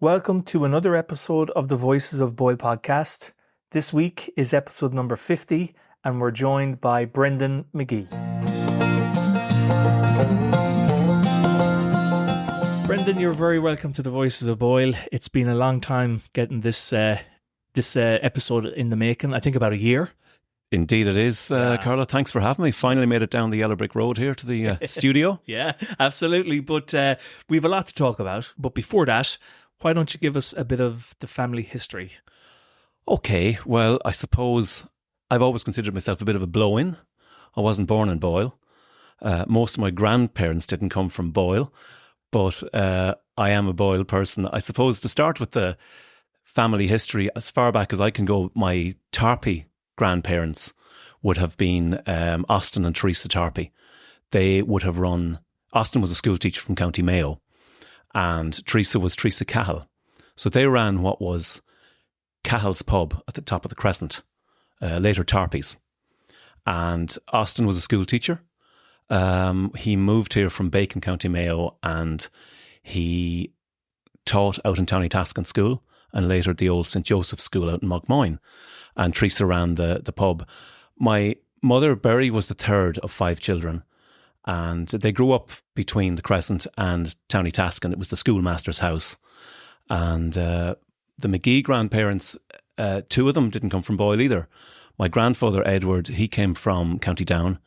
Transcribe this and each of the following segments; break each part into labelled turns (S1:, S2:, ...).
S1: Welcome to another episode of the Voices of Boyle podcast. This week is episode number 50 and we're joined by Brendan McGee. Brendan, you're very welcome to the Voices of Boyle. It's been a long time getting this episode in the making, I think about a year.
S2: Indeed it is, Carla. Thanks for having me. Finally made it down the yellow brick road here to the studio.
S1: Yeah, absolutely. But we have a lot to talk about. But before that, why don't you give us a bit of the family history?
S2: Okay, well, I suppose I've always considered myself a bit of a blow-in. I wasn't born in Boyle. Most of my grandparents didn't come from Boyle, but I am a Boyle person. I suppose to start with the family history, as far back as I can go, my Tarpey grandparents would have been Austin and Teresa Tarpey. They would have run... Austin was a school teacher from County Mayo, and Teresa was Teresa Cahill. So they ran what was Cahill's pub at the top of the Crescent, later Tarpey's. And Austin was a school teacher. He moved here from Bacon, County Mayo, and he taught out in Tascan School and later at the old St. Joseph's School out in Mockmoyne. And Teresa ran the pub. My mother, Berry, was the third of 5 children. And they grew up between the Crescent and Tascan. It was the schoolmaster's house. And the McGee grandparents, 2 of them didn't come from Boyle either. My grandfather, Edward, he came from County Down.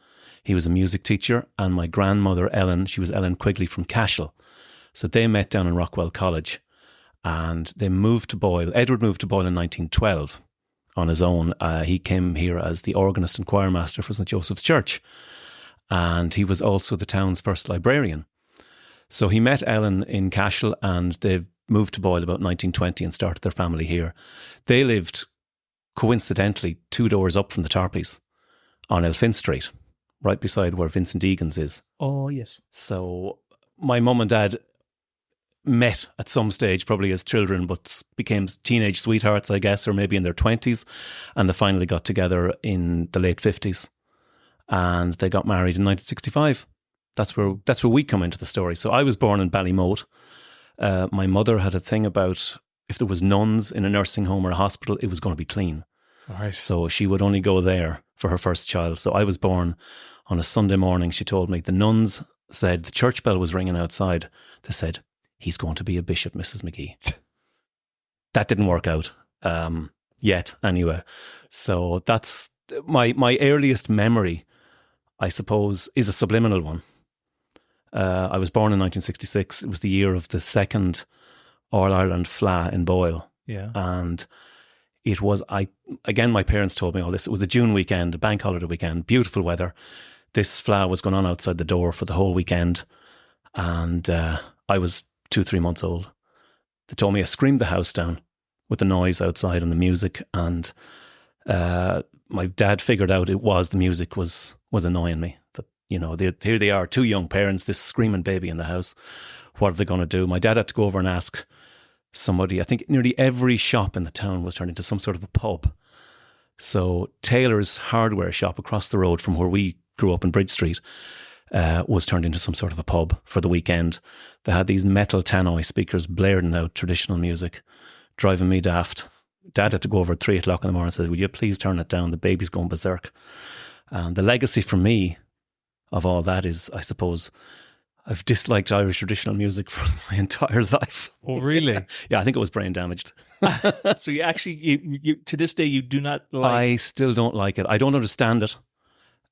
S2: He was a music teacher. And my grandmother, Ellen, she was Ellen Quigley from Cashel. So they met down in Rockwell College. And they moved to Boyle. Edward moved to Boyle in 1912 on his own. He came here as the organist and choirmaster for St. Joseph's Church. And he was also the town's first librarian. So he met Ellen in Cashel and they moved to Boyle about 1920 and started their family here. They lived, coincidentally, 2 doors up from the Tarpeys on Elphin Street, right beside where Vincent Egan's is.
S1: Oh, yes.
S2: So my mum and dad met at some stage, probably as children, but became teenage sweethearts, I guess, or maybe in their 20s. And they finally got together in the late 50s. And they got married in 1965. That's where we come into the story. So I was born in Ballymote. My mother had a thing about if there was nuns in a nursing home or a hospital, it was going to be clean.
S1: All right.
S2: So she would only go there for her first child. So I was born on a Sunday morning. She told me the nuns said the church bell was ringing outside. They said, "He's going to be a bishop, Mrs. McGee." That didn't work out yet, anyway. So that's my earliest memory, I suppose, is a subliminal one. I was born in 1966. It was the year of the second All-Ireland Fleadh in Boyle.
S1: Yeah.
S2: And it was, again, my parents told me all this. It was a June weekend, a bank holiday weekend, beautiful weather. This Fleadh was going on outside the door for the whole weekend. And I was 2-3 months old. They told me I screamed the house down with the noise outside and the music. And my dad figured out the music was annoying me. That, you know, here they are, 2 young parents, this screaming baby in the house. What are they going to do? My dad had to go over and ask somebody. I think nearly every shop in the town was turned into some sort of a pub. So Taylor's hardware shop across the road from where we grew up in Bridge Street was turned into some sort of a pub for the weekend. They had these metal tannoy speakers blaring out traditional music, driving me daft. Dad had to go over at 3 o'clock in the morning and said, "Would you please turn it down? The baby's going berserk." And the legacy for me of all that is, I suppose, I've disliked Irish traditional music for my entire life.
S1: Oh, really?
S2: Yeah, I think it was brain damaged.
S1: So you actually, you to this day, you do not like...
S2: I still don't like it. I don't understand it.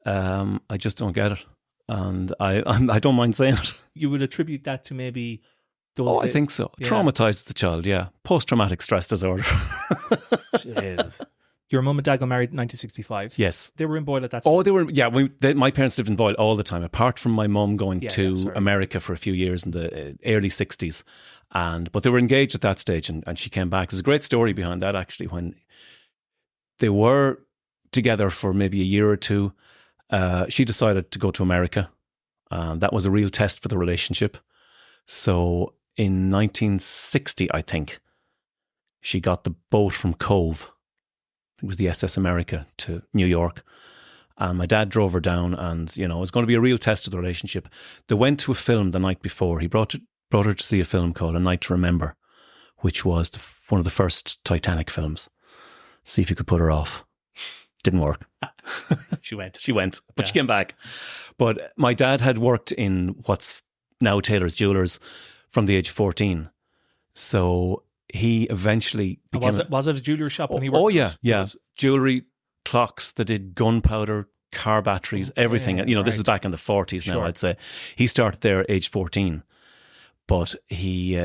S2: I just don't get it. And I don't mind saying it.
S1: You would attribute that to maybe those
S2: I think so.
S1: Yeah.
S2: Traumatized the child, yeah. Post-traumatic stress disorder.
S1: Jesus. Your mum and dad got married in 1965.
S2: Yes.
S1: They were in Boyle at that
S2: Oh,
S1: time.
S2: they were, yeah. My parents lived in Boyle all the time, apart from my mum going to
S1: right.
S2: America for a few years in the early 60s. But they were engaged at that stage and she came back. There's a great story behind that, actually, when they were together for maybe a year or 2. She decided to go to America. That was a real test for the relationship. So in 1960, I think, she got the boat from Cove. It was the SS America to New York. And my dad drove her down and, you know, it was going to be a real test of the relationship. They went to a film the night before. He brought her to see a film called A Night to Remember, which was one of the first Titanic films. See if you could put her off. Didn't work.
S1: She went.
S2: But she came back. But my dad had worked in what's now Taylor's Jewelers from the age of 14. So he eventually became...
S1: Was it a jewellery shop when he worked?
S2: Oh, yeah. Jewellery, clocks, they did gunpowder, car batteries, everything. This is back in the 40s now, I'd say. He started there at age 14. But he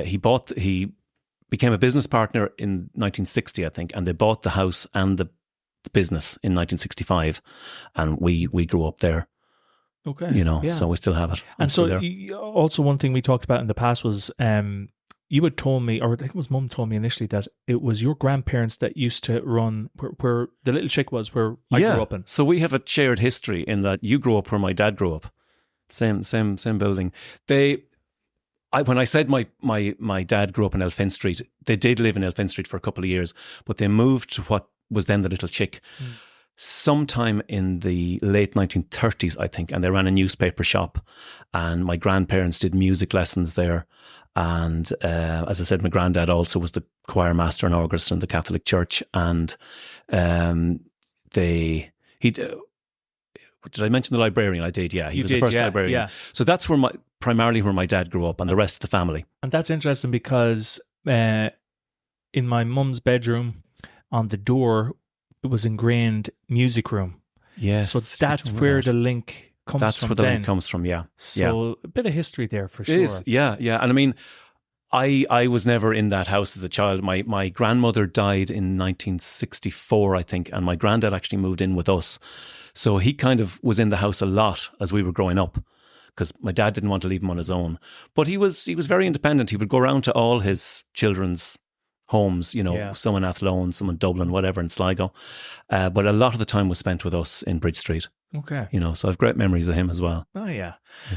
S2: became a business partner in 1960, I think, and they bought the house and the business in 1965, and we grew up there.
S1: Okay,
S2: so we still have it.
S1: And so, also one thing we talked about in the past was you had told me, or I think it was Mum told me initially, that it was your grandparents that used to run where the little chick was, where I grew up in.
S2: So we have a shared history in that you grew up where my dad grew up, same building. When I said my dad grew up in Elphin Street, they did live in Elphin Street for a couple of years, but they moved to what was then the Little Chick sometime in the late 1930s, I think, and they ran a newspaper shop, and my grandparents did music lessons there. And as I said, my granddad also was the choir master and organist in the Catholic Church, and did I mention the librarian? I did, yeah. He was the first librarian. Yeah. So that's primarily where my dad grew up, and the rest of the family. And
S1: that's interesting because in my mum's bedroom, on the door, it was ingrained music room.
S2: Yes.
S1: So that's where the link comes from.
S2: That's where the link comes from, yeah.
S1: So a bit of history there for sure.
S2: It is, yeah. And I mean, I was never in that house as a child. My grandmother died in 1964, I think, and my granddad actually moved in with us. So he kind of was in the house a lot as we were growing up, because my dad didn't want to leave him on his own. But he was very independent. He would go around to all his children's homes, some in Athlone, some in Dublin, whatever, in Sligo. But a lot of the time was spent with us in Bridge Street.
S1: Okay.
S2: So I've great memories of him as well.
S1: Oh, yeah.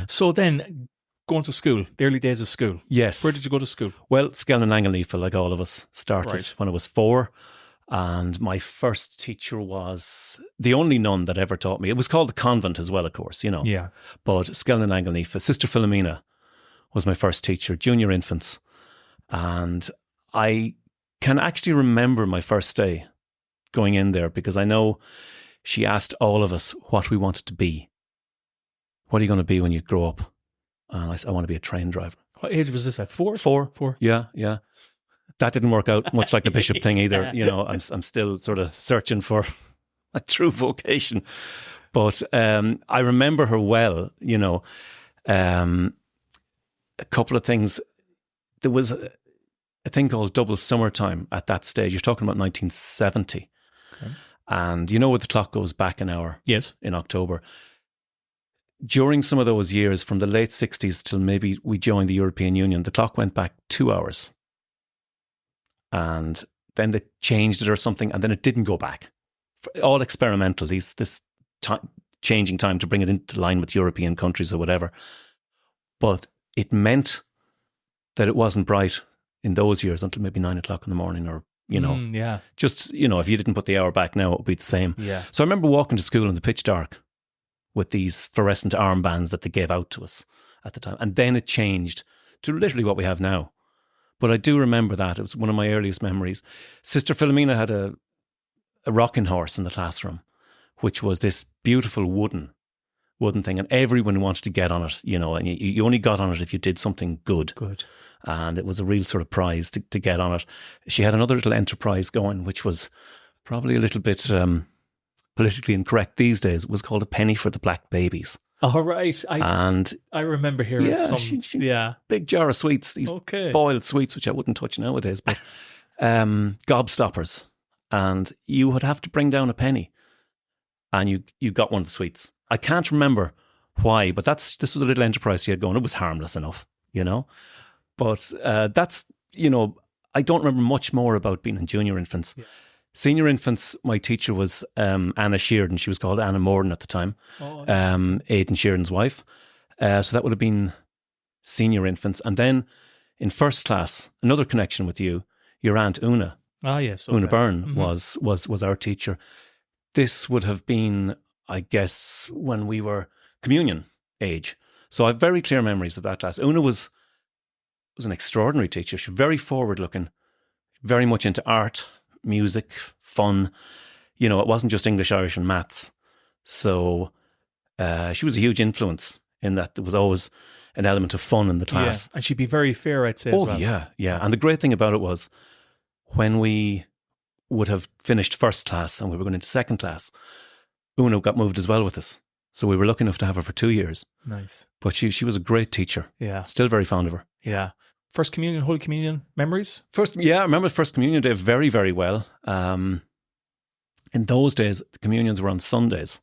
S1: So then, going to school, the early days of school.
S2: Yes.
S1: Where did you go to school?
S2: Well, Skellig and Angelnifa, like all of us, started when I was 4. And my first teacher was the only nun that ever taught me. It was called the convent as well, of course,
S1: Yeah.
S2: But Skellig and Angelnifa, Sister Philomena was my first teacher, junior infants. And I can actually remember my first day going in there, because I know she asked all of us what we wanted to be. What are you going to be when you grow up? And I said, I want to be a train driver.
S1: What age was this at? 4?
S2: 4. Yeah. That didn't work out much like the bishop thing either. I'm still sort of searching for a true vocation. But I remember her well, a couple of things. There was a thing called double summertime at that stage. You're talking about 1970. Okay. And where the clock goes back an hour?
S1: Yes.
S2: In October. During some of those years, from the late 60s till maybe we joined the European Union, the clock went back 2 hours. And then they changed it or something, and then it didn't go back. All experimental, this changing time to bring it into line with European countries or whatever. But it meant that it wasn't bright in those years until maybe 9 o'clock in the morning, or, just, if you didn't put the hour back now, it would be the same.
S1: Yeah.
S2: So I remember walking to school in the pitch dark with these fluorescent armbands that they gave out to us at the time. And then it changed to literally what we have now. But I do remember that. It was one of my earliest memories. Sister Philomena had a rocking horse in the classroom, which was this beautiful wooden thing. And everyone wanted to get on it, and you only got on it if you did something good.
S1: Good.
S2: And it was a real sort of prize to get on it. She had another little enterprise going, which was probably a little bit politically incorrect these days. It was called a penny for the black babies.
S1: All right. I remember hearing
S2: big jar of sweets, these boiled sweets, which I wouldn't touch nowadays, but gobstoppers. And you would have to bring down a penny, and you got one of the sweets. I can't remember why, but this was a little enterprise she had going. It was harmless enough, But that's, I don't remember much more about being in junior infants. Yeah. Senior infants, my teacher was Anna Sheardon. She was called Anna Morden at the time, Aidan Sheardon's wife. So that would have been senior infants. And then in first class, another connection with you, your Aunt Una.
S1: Ah, yes. Okay.
S2: Una Byrne was our teacher. This would have been, I guess, when we were communion age. So I have very clear memories of that class. Una was an extraordinary teacher. She was very forward-looking, very much into art, music, fun. You know, it wasn't just English, Irish and maths. So she was a huge influence in that there was always an element of fun in the class.
S1: Yeah. And she'd be very fair, I'd say, as well.
S2: Yeah. And the great thing about it was when we would have finished first class and we were going into second class, Una got moved as well with us. So we were lucky enough to have her for 2 years.
S1: Nice.
S2: But she was a great teacher.
S1: Yeah.
S2: Still very fond of her.
S1: Yeah. First communion, Holy Communion memories?
S2: I remember First Communion Day very, very well. In those days, the communions were on Sundays.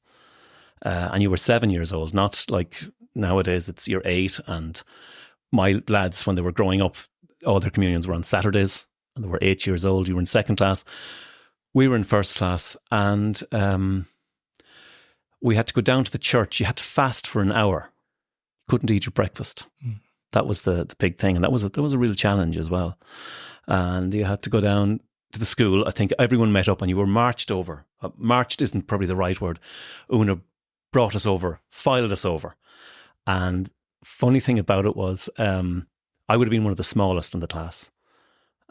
S2: And you were 7 years old, not like nowadays it's you're 8. And my lads, when they were growing up, all their communions were on Saturdays. And they were 8 years old. You were in second class. We were in first class. And we had to go down to the church. You had to fast for an hour. Couldn't eat your breakfast. That was the big thing. And that was a real challenge as well. And you had to go down to the school. I think everyone met up and you were marched over. Marched isn't probably the right word. Una brought us over, filed us over. And funny thing about it was I would have been one of the smallest in the class.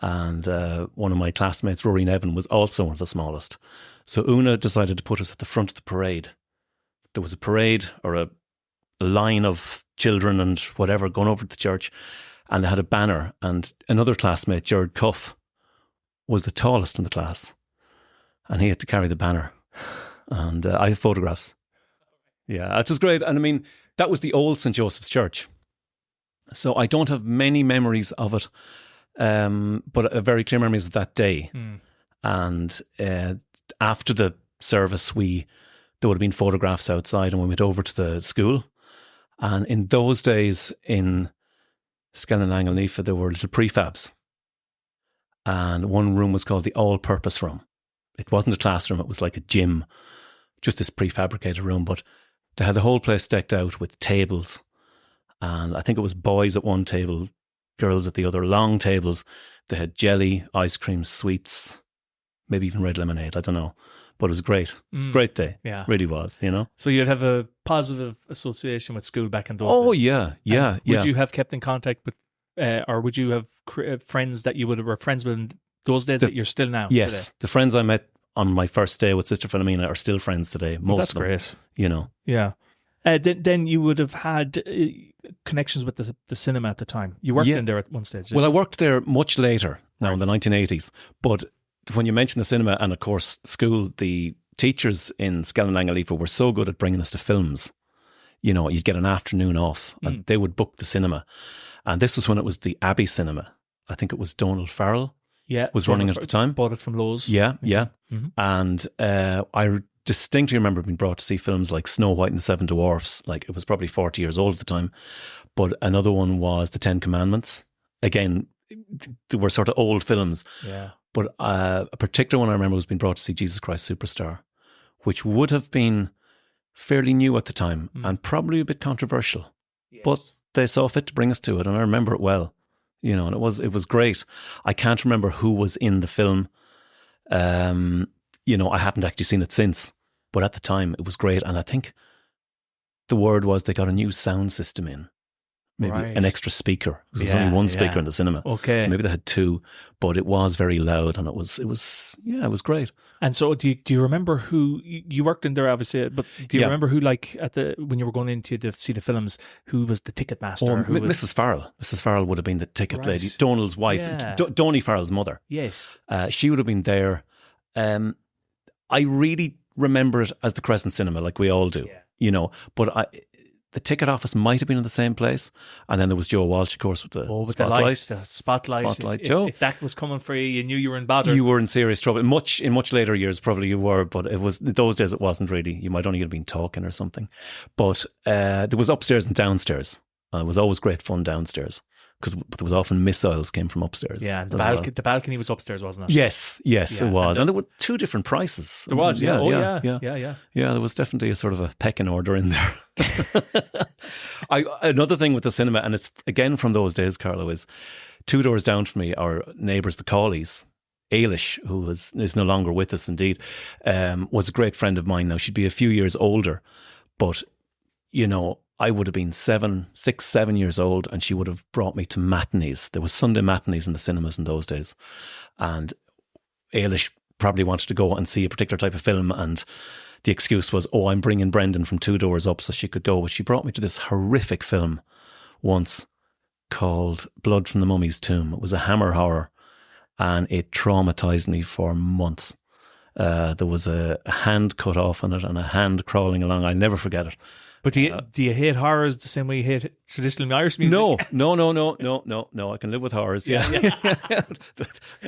S2: And one of my classmates, Rory Nevin, was also one of the smallest. So Una decided to put us at the front of the parade. There was a parade or a line of children and whatever going over to the church, and they had a banner, and another classmate, Gerard Cuff, was the tallest in the class, and he had to carry the banner. And I have photographs. Yeah, it was great. And I mean, that was the old St. Joseph's Church. So I don't have many memories of it, but a very clear memories of that day. And after the service, there would have been photographs outside, and we went over to the school. And in those days in Skellinangalnifa, there were little prefabs. And one room was called the all-purpose room. It wasn't a classroom, it was like a gym, just this prefabricated room. But they had the whole place decked out with tables. And I think it was boys at one table, girls at the other, long tables. They had jelly, ice cream, sweets, maybe even red lemonade, I don't know. But it was great. Great day. Yeah. Really was, you know.
S1: So you'd have a positive association with school back in those days.
S2: Oh, yeah.
S1: Would you have kept in contact with, or would you have friends that you would have were friends with in those days that you're still now?
S2: Yes.
S1: Today?
S2: The friends I met on my first day with Sister Philomena are still friends today. Most of them.
S1: That's great.
S2: You know.
S1: Yeah. Then you would have had connections with the cinema at the time. You worked in there at one stage.
S2: Well, I worked there much later, now in the 1980s. But when you mention the cinema and, of course, school, the teachers in Skellinangalnifa were so good at bringing us to films. You know, you'd get an afternoon off and they would book the cinema. And this was when it was the Abbey Cinema. I think it was Donald Farrell was running it at the time.
S1: Bought it from Lowe's.
S2: Yeah. Mm-hmm. And I distinctly remember being brought to see films like Snow White and the Seven Dwarfs. Like, it was probably 40 years old at the time. But another one was The Ten Commandments. Again, they were sort of old films.
S1: Yeah.
S2: But a particular one I remember was being brought to see Jesus Christ Superstar, which would have been fairly new at the time and probably a bit controversial. Yes. But they saw fit to bring us to it, and I remember it well. You know, and it was great. I can't remember who was in the film. You know, I haven't actually seen it since, but at the time it was great. And I think the word was they got a new sound system in. Maybe an extra speaker. There was only one speaker in the cinema. Okay. So maybe they had two, but it was very loud and it was great.
S1: And so do you remember who you worked in there obviously, but do you remember who, like, when you were going in to see the films, who was the ticket master?
S2: Mrs. Farrell. Mrs. Farrell would have been the ticket lady. Donald's wife, Donnie Farrell's mother.
S1: Yes.
S2: She would have been there. I really remember it as the Crescent Cinema, like we all do, you know, but the ticket office might have been in the same place. And then there was Joe Walsh, of course, with the spotlight.
S1: The spotlight. Joe. If that was coming for you, you knew you were in bother.
S2: You were in serious trouble. In much later years, probably you were, but it was, in those days, it wasn't really. You might only have been talking or something. But there was upstairs and downstairs. It was always great fun downstairs. But there was often missiles came from upstairs.
S1: Yeah, and the balcony was upstairs, wasn't it?
S2: Yes, it was. And there were two different prices.
S1: There was, yeah.
S2: Yeah, there was definitely a sort of a pecking order in there. Another thing with the cinema, and it's again from those days, Carlo, is 2 doors down from me, our neighbours, the Cawleys, Ailish, who is no longer with us indeed, was a great friend of mine now. She'd be a few years older, but, you know, I would have been 6, 7 years old, and she would have brought me to matinees. There was Sunday matinees in the cinemas in those days. And Ailish probably wanted to go and see a particular type of film, and the excuse was, oh, I'm bringing Brendan from 2 doors up so she could go. But she brought me to this horrific film once called Blood from the Mummy's Tomb. It was a Hammer horror, and it traumatized me for months. There was a hand cut off on it and a hand crawling along. I'll never forget it.
S1: But do you hate horrors the same way you hate traditional Irish music?
S2: No. I can live with horrors. Yeah.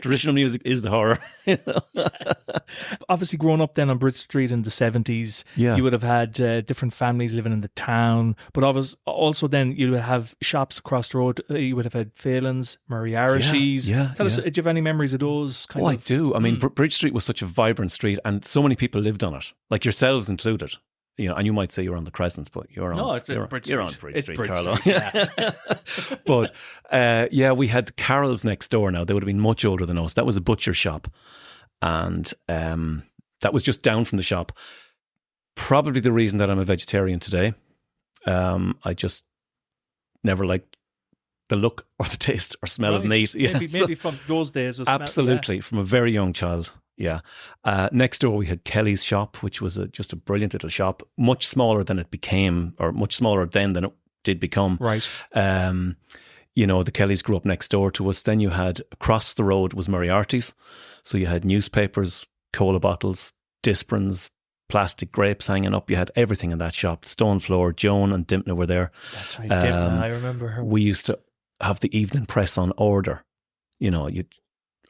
S2: Traditional music is the horror.
S1: Obviously, growing up then on Bridge Street in the 70s, you would have had different families living in the town. But also then you would have shops across the road. You would have had Phelan's, Moriarty's. Tell us, do you have any memories of those?
S2: I do. I mean, Bridge Street was such a vibrant street, and so many people lived on it, like yourselves included. And you might say you're on the Crescents, but you're on Bridge Street, Carlo. But we had Carol's next door now. They would have been much older than us. That was a butcher shop, and that was just down from the shop. Probably the reason that I'm a vegetarian today. I just never liked the look or the taste or smell of meat.
S1: Maybe from those days.
S2: Absolutely, from a very young child. Yeah. Next door we had Kelly's shop, which was just a brilliant little shop, much smaller than it became, or much smaller then than it did become.
S1: Right.
S2: The Kellys grew up next door to us. Then you had across the road was Moriarty's. So you had newspapers, cola bottles, Disprins, plastic grapes hanging up. You had everything in that shop. Stone Floor, Joan and Dimpna were there.
S1: That's right, Dimpna. I remember her.
S2: We used to have the evening press on order. You'd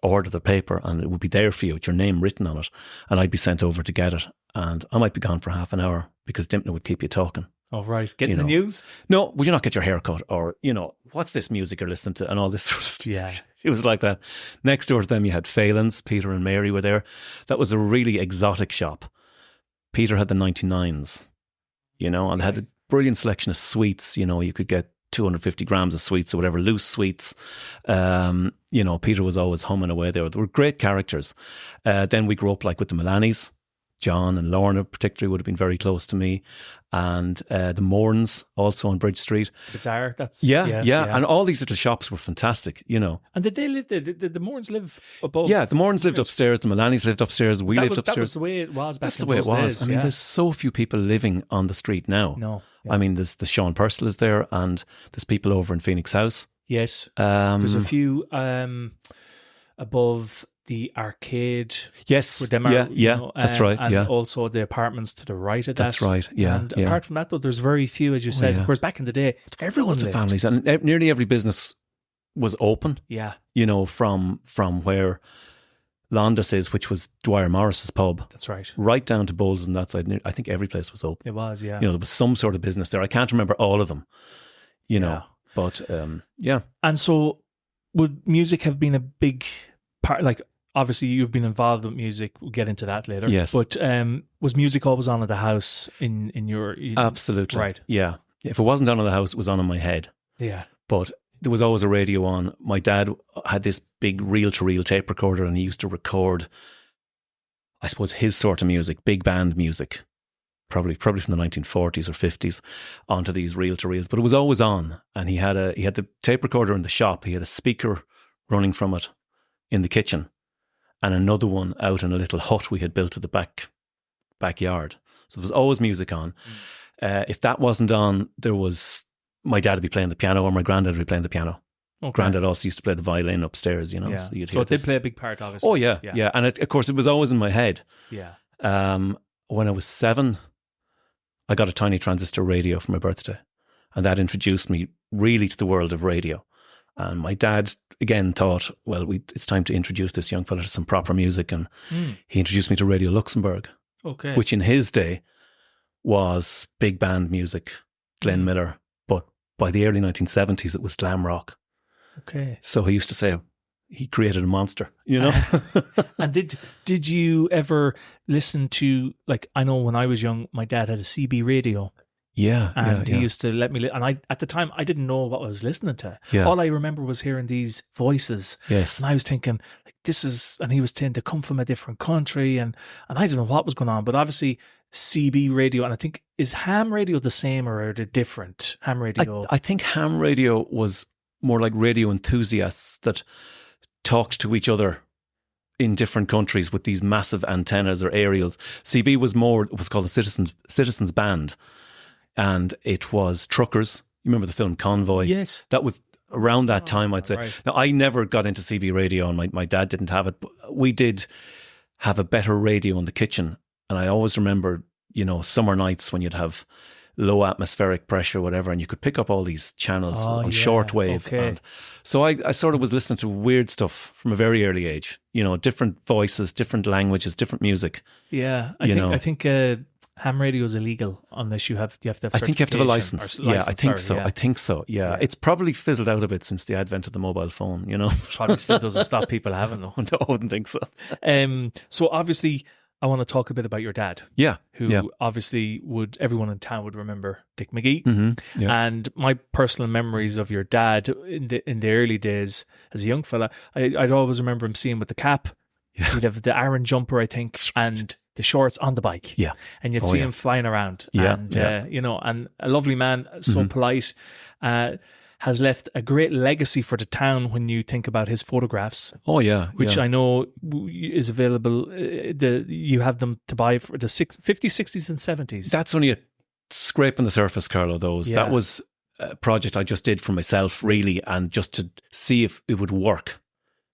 S2: order the paper and it would be there for you with your name written on it, and I'd be sent over to get it, and I might be gone for half an hour because Dimpna would keep you talking.
S1: Oh, right. Getting the news?
S2: No, would you not get your hair cut? Or, what's this music you're listening to? And all this sort of stuff.
S1: Yeah.
S2: It was like that. Next door to them you had Phelan's. Peter and Mary were there. That was a really exotic shop. Peter had the 99s, and they had a brilliant selection of sweets. You could get 250 grams of sweets or whatever, loose sweets. Peter was always humming away there. They were great characters. Then we grew up like with the Milanis. John and Lorna particularly would have been very close to me. And the Morns also on Bridge Street.
S1: Bizarre. That's
S2: And all these little shops were fantastic,
S1: And did they live, did the Morns live above?
S2: Yeah, the Morns lived upstairs, the Milanis lived upstairs, we lived upstairs.
S1: That was the way it was back
S2: That's the way it was.
S1: Days,
S2: I mean, there's so few people living on the street now.
S1: No. Yeah.
S2: I mean, there's the Sean Purcell is there, and there's people over in Phoenix House.
S1: Yes. There's a few above the arcade.
S2: Yes. That's right.
S1: And also the apartments to the right of that.
S2: That's right. Yeah.
S1: And apart from that, though, there's very few, as you said. Whereas back in the day, everyone
S2: lots
S1: lived.
S2: of families, and nearly every business was open.
S1: Yeah.
S2: From where Londas is, which was Dwyer Morris's pub.
S1: That's right.
S2: Right down to Bowles and that side. I think every place was open.
S1: It was, yeah.
S2: There was some sort of business there. I can't remember all of them, but
S1: And so would music have been a big part? Like, obviously you've been involved with music. We'll get into that later.
S2: Yes.
S1: But was music always on at the house in your...
S2: Absolutely.
S1: Right.
S2: Yeah. If it wasn't on in the house, it was on in my head.
S1: Yeah.
S2: But there was always a radio on. My dad had this big reel-to-reel tape recorder, and he used to record, I suppose, his sort of music, big band music, probably from the 1940s or 50s, onto these reel-to-reels. But it was always on, and he had the tape recorder in the shop. He had a speaker running from it in the kitchen, and another one out in a little hut we had built at the backyard. So there was always music on. If that wasn't on, there was... My dad would be playing the piano, or my granddad would be playing the piano. Okay. Granddad also used to play the violin upstairs,
S1: Yeah.
S2: So
S1: it did play a big part, obviously.
S2: Oh, yeah. And of course, it was always in my head.
S1: Yeah.
S2: When I was 7, I got a tiny transistor radio for my birthday. And that introduced me really to the world of radio. And my dad, again, thought, well, it's time to introduce this young fella to some proper music. And he introduced me to Radio Luxembourg.
S1: Okay.
S2: Which in his day was big band music, Glenn Miller. By the early 1970s, it was glam rock.
S1: Okay.
S2: So he used to say he created a monster,
S1: And did you ever listen to, like, I know when I was young, my dad had a CB radio. And he used to let me, and at the time, I didn't know what I was listening to.
S2: Yeah.
S1: All I remember was hearing these voices.
S2: Yes.
S1: And I was thinking, like, and he was saying they come from a different country, and I didn't know what was going on. But obviously, CB radio, and I think, is ham radio the same or are they different? Ham radio?
S2: I think ham radio was more like radio enthusiasts that talked to each other in different countries with these massive antennas or aerials. CB was called a citizens band, and it was truckers. You remember the film Convoy?
S1: Yes.
S2: That was around that time, I'd say.
S1: Right.
S2: Now, I never got into CB radio, and my dad didn't have it, but we did have a better radio in the kitchen. And I always remember, summer nights when you'd have low atmospheric pressure, whatever, and you could pick up all these channels on shortwave.
S1: Okay.
S2: And so I sort of was listening to weird stuff from a very early age, different voices, different languages, different music.
S1: Yeah. I think ham radio is illegal unless you have to have
S2: I think you have to have a license. Yeah, I think so. I think so. Yeah. It's probably fizzled out a bit since the advent of the mobile phone,
S1: Probably still doesn't stop people having them.
S2: No, I wouldn't think so.
S1: So obviously, I want to talk a bit about your dad.
S2: Yeah.
S1: Who obviously everyone in town would remember Dick McGee.
S2: Mm-hmm. Yeah.
S1: And my personal memories of your dad in the early days as a young fella, I'd always remember him seeing with the cap.
S2: Yeah.
S1: He'd have the Aaron jumper, I think, and the shorts on the bike.
S2: Yeah.
S1: And you'd see him flying around.
S2: Yeah.
S1: And, and a lovely man, so polite, has left a great legacy for the town when you think about his photographs.
S2: Oh, yeah.
S1: Which I know is available. You have them to buy for the 50s, 60s and 70s.
S2: That's only a scrape on the surface, Carlo, those.
S1: Yeah.
S2: That was a project I just did for myself, really, and just to see if it would work.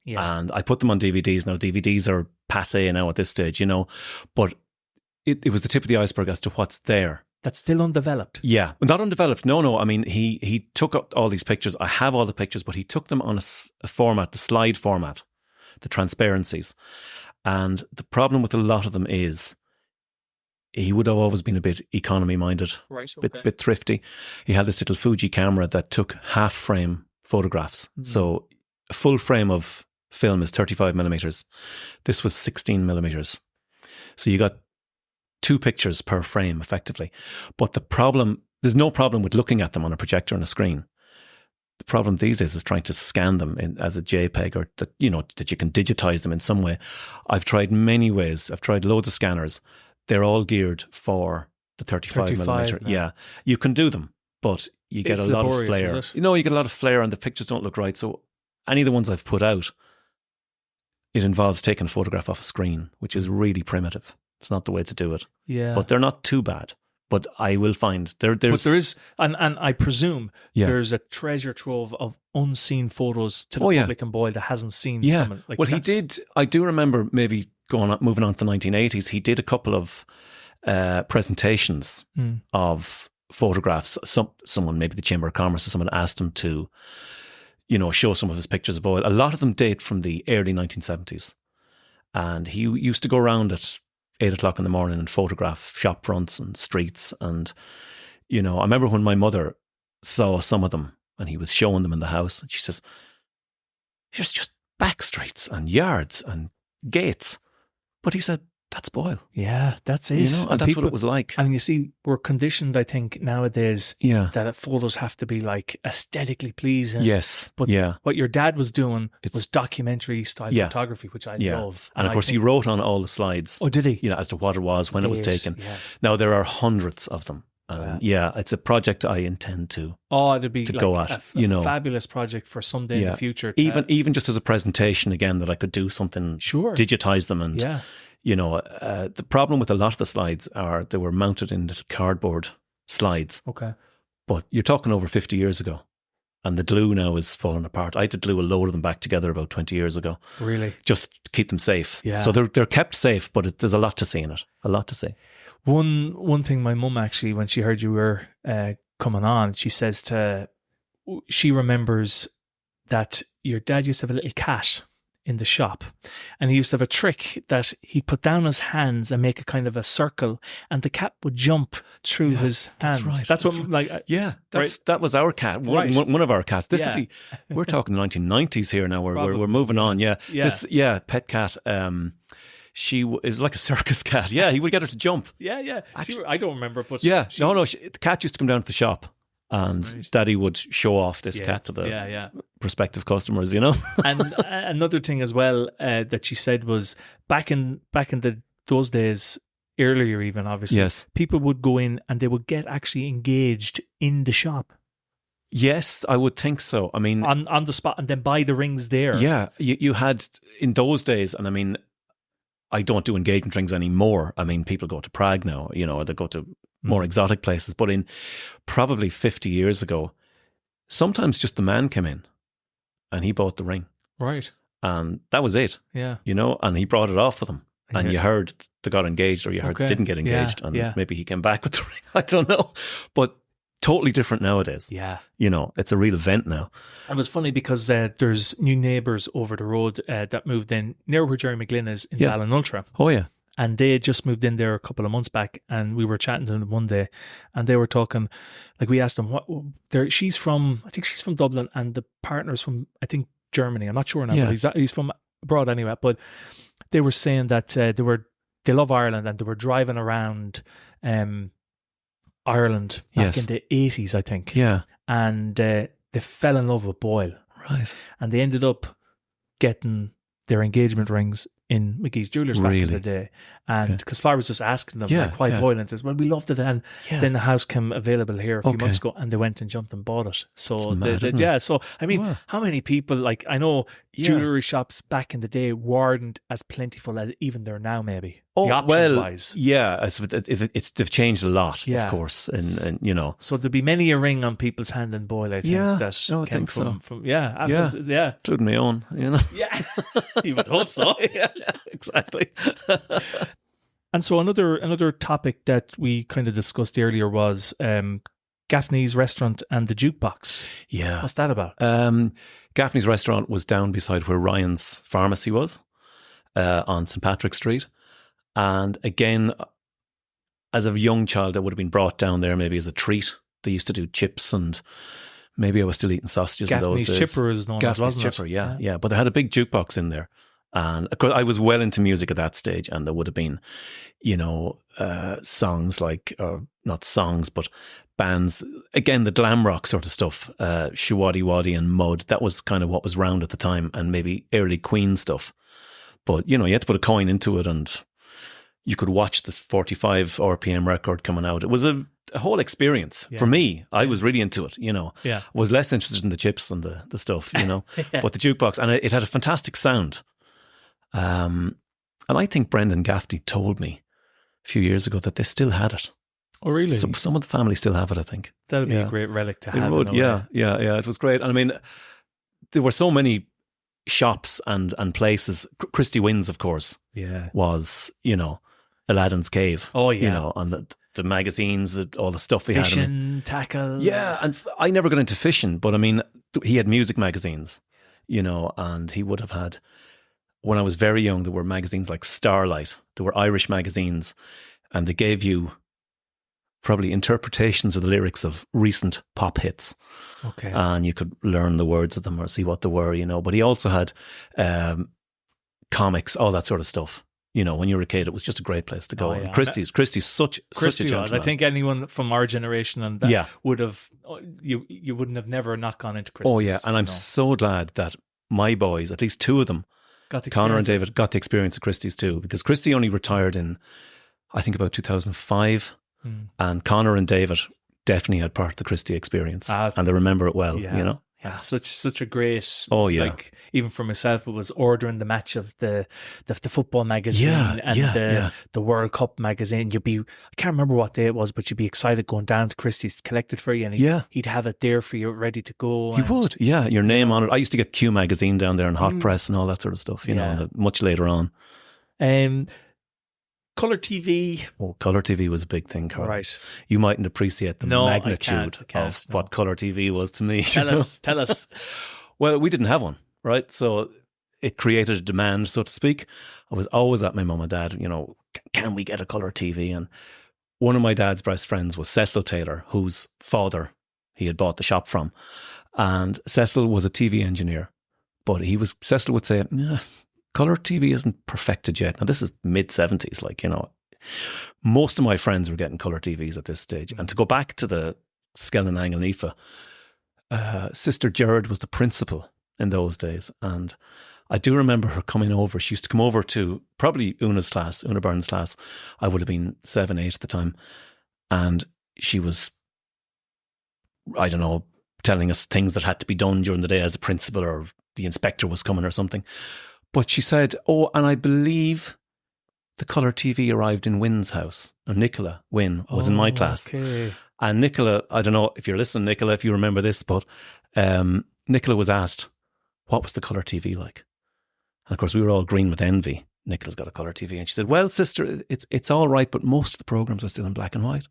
S1: Yeah.
S2: And I put them on DVDs. Now, DVDs are passé now at this stage, but it was the tip of the iceberg as to what's there.
S1: That's still undeveloped.
S2: Yeah, not undeveloped. No. I mean, he took up all these pictures. I have all the pictures, but he took them on a format, the slide format, the transparencies. And the problem with a lot of them is he would have always been a bit economy minded,
S1: right? Okay.
S2: bit thrifty. He had this little Fuji camera that took half frame photographs. So a full frame of film is 35 millimeters. This was 16 millimeters. So you got 2 pictures per frame, effectively. But there's no problem with looking at them on a projector on a screen. The problem these days is trying to scan them as a JPEG or that you can digitize them in some way. I've tried many ways. I've tried loads of scanners. They're all geared for the 35 millimeter.
S1: Now.
S2: Yeah, you can do them, but you get a lot of flare. You get a lot of flare and the pictures don't look right. So any of the ones I've put out, it involves taking a photograph off a screen, which is really primitive. It's not the way to do it.
S1: Yeah.
S2: But they're not too bad. But I will find there's...
S1: But there is, and I presume there's a treasure trove of unseen photos to the public in Boyle that hasn't seen some.
S2: Well, he did. I do remember maybe moving on to the 1980s, he did a couple of presentations of photographs. Someone, maybe the Chamber of Commerce or someone asked him to, show some of his pictures of Boyle. A lot of them date from the early 1970s. And he used to go around at 8 o'clock in the morning and photograph shop fronts and streets. And, I remember when my mother saw some of them and he was showing them in the house and she says, "Here's just back streets and yards and gates." But he said, "That's Boyle."
S1: Yeah, that's it.
S2: And that's what it was like.
S1: And you see, we're conditioned, I think, nowadays that photos have to be like aesthetically pleasing.
S2: Yes.
S1: But what your dad was doing was documentary style photography, which I love.
S2: And of course, he wrote on all the slides.
S1: Oh, did he?
S2: As to what it was, when it was taken. Yeah. Now, there are hundreds of them. It's a project I intend to
S1: it'd be like
S2: go at.
S1: A fabulous project for someday in the future.
S2: Even just as a presentation again, that I could do something, digitize them, and the problem with a lot of the slides are they were mounted in little cardboard slides.
S1: Okay,
S2: but you're talking over 50 years ago, and the glue now is falling apart. I had to glue a load of them back together about 20 years ago.
S1: Really,
S2: just to keep them safe.
S1: Yeah,
S2: so they're kept safe, but there's a lot to see in it. A lot to see.
S1: One thing my mum actually, when she heard you were coming on, she remembers that your dad used to have a little cat in the shop, and he used to have a trick that he'd put down his hands and make a kind of a circle, and the cat would jump through his hands. That was our cat. One of our cats. We're talking the 1990s here now. We're moving on. Yeah. This pet cat.
S2: it was like a circus cat. Yeah, he would get her to jump.
S1: Yeah. Actually, I don't remember, but
S2: yeah, the cat used to come down to the shop, and Daddy would show off this cat to the prospective customers,
S1: And another thing as well that she said was back in those days, earlier even, obviously,
S2: yes,
S1: people would go in and they would get actually engaged in the shop.
S2: Yes, I would think so. I mean,
S1: on the spot, and then buy the rings there.
S2: Yeah, you had in those days, and I mean, I don't do engagement rings anymore. I mean, people go to Prague now, or they go to more exotic places. But in probably 50 years ago, sometimes just the man came in and he bought the ring.
S1: Right.
S2: And that was it.
S1: Yeah.
S2: And he brought it off with him. And you heard they got engaged, or you heard they didn't get engaged. And maybe he came back with the ring. I don't know. But totally different nowadays.
S1: Yeah.
S2: It's a real event now.
S1: It was funny because there's new neighbours over the road that moved in near where Jerry McGlynn is in Ballinultra.
S2: Oh, yeah.
S1: And they had just moved in there a couple of months back, and we were chatting to them one day, and they were talking, like we asked them, I think she's from Dublin, and the partner's from, I think, Germany. I'm not sure now, but he's from abroad anyway. But they were saying that they love Ireland, and they were driving around Ireland back in the 80s, I think.
S2: Yeah.
S1: And they fell in love with Boyle.
S2: Right.
S1: And they ended up getting their engagement rings in McGee's Jewelers back in the day. And because Flora was just asking them, why Boyle? And says, well, we loved it. And then the house came available here a few months ago, and they went and jumped and bought it. So, so, I mean, how many people, like, I know jewellery shops back in the day weren't as plentiful as even they're now, maybe.
S2: Oh,
S1: the options-wise.
S2: Yeah, they've changed a lot, of course. And
S1: So there'd be many a ring on people's hand in Boyle, I think.
S2: I think so.
S1: Including
S2: my own,
S1: Yeah, you would hope so.
S2: Yeah, exactly.
S1: And so another topic that we kind of discussed earlier was Gaffney's restaurant and the jukebox.
S2: Yeah.
S1: What's that about?
S2: Gaffney's restaurant was down beside where Ryan's pharmacy was, on St. Patrick Street. And again, as a young child, I would have been brought down there maybe as a treat. They used to do chips, and maybe I was still eating sausages in those days.
S1: Gaffney's Chipper is known as, wasn't
S2: Chipper, yeah. But they had a big jukebox in there. And of course, I was well into music at that stage, and there would have been, songs like, or not songs, but bands, again, the glam rock sort of stuff, Shawaddy Waddy and Mud. That was kind of what was round at the time, and maybe early Queen stuff. But, you had to put a coin into it, and you could watch this 45 RPM record coming out. It was a whole experience for me. I was really into it, I was less interested in the chips than the stuff, but the jukebox, and it had a fantastic sound. And I think Brendan Gaffney told me a few years ago that they still had it.
S1: Oh, really?
S2: Some of the family still have it, I think.
S1: That would be a great relic to have.
S2: It would, yeah. It was great. And I mean, there were so many shops and places. Christy Wynn's, of course, was, Aladdin's Cave.
S1: Oh, yeah.
S2: On the magazines, all the stuff he
S1: fishing,
S2: had.
S1: Fishing, tackle.
S2: Yeah, and I never got into fishing, but I mean, he had music magazines, and he would have had... When I was very young, there were magazines like Starlight. There were Irish magazines, and they gave you probably interpretations of the lyrics of recent pop hits.
S1: Okay.
S2: And you could learn the words of them or see what they were, But he also had comics, all that sort of stuff. When you were a kid, it was just a great place to go. And Christie's such a gentleman.
S1: I think anyone from our generation and that would have, you wouldn't have never not gone into Christie's.
S2: Oh, yeah. And I'm so glad that my boys, at least two of them, Connor and David, got the experience of Christie's too, because Christie only retired in, I think, about 2005, and Connor and David definitely had part of the Christie experience, and they remember it well.
S1: Yeah, such a great.
S2: Oh yeah,
S1: like even for myself, it was ordering the match of the football magazine and the World Cup magazine. I can't remember what day it was, but you'd be excited going down to Christie's to collect it for you, and he'd have it there for you, ready to go.
S2: He would, your name on it. I used to get Q magazine down there and Hot Press and all that sort of stuff. Much later on.
S1: Colour TV.
S2: Oh, Colour TV was a big thing, Carl.
S1: Right.
S2: You mightn't appreciate the magnitude
S1: I can't,
S2: of what Colour TV was to me.
S1: Tell us.
S2: Well, we didn't have one, right? So it created a demand, so to speak. I was always at my mum and dad, can we get a Colour TV? And one of my dad's best friends was Cecil Taylor, whose father he had bought the shop from. And Cecil was a TV engineer. But Cecil would say, colour TV isn't perfected yet. Now, this is mid-70s, most of my friends were getting colour TVs at this stage. And to go back to the Skellan Angle Nifa, Sister Gerard was the principal in those days. And I do remember her coming over. She used to come over to probably Una Byrne's class. I would have been 7, 8 at the time. And she was, I don't know, telling us things that had to be done during the day as the principal or the inspector was coming or something. But she said, and I believe the colour TV arrived in Wynn's house. Or Nicola Wynn was in my class.
S1: Okay.
S2: And Nicola, I don't know if you're listening, Nicola, if you remember this, but Nicola was asked, what was the colour TV like? And of course, we were all green with envy. Nicola's got a colour TV. And she said, well, sister, it's all right, but most of the programmes are still in black and white.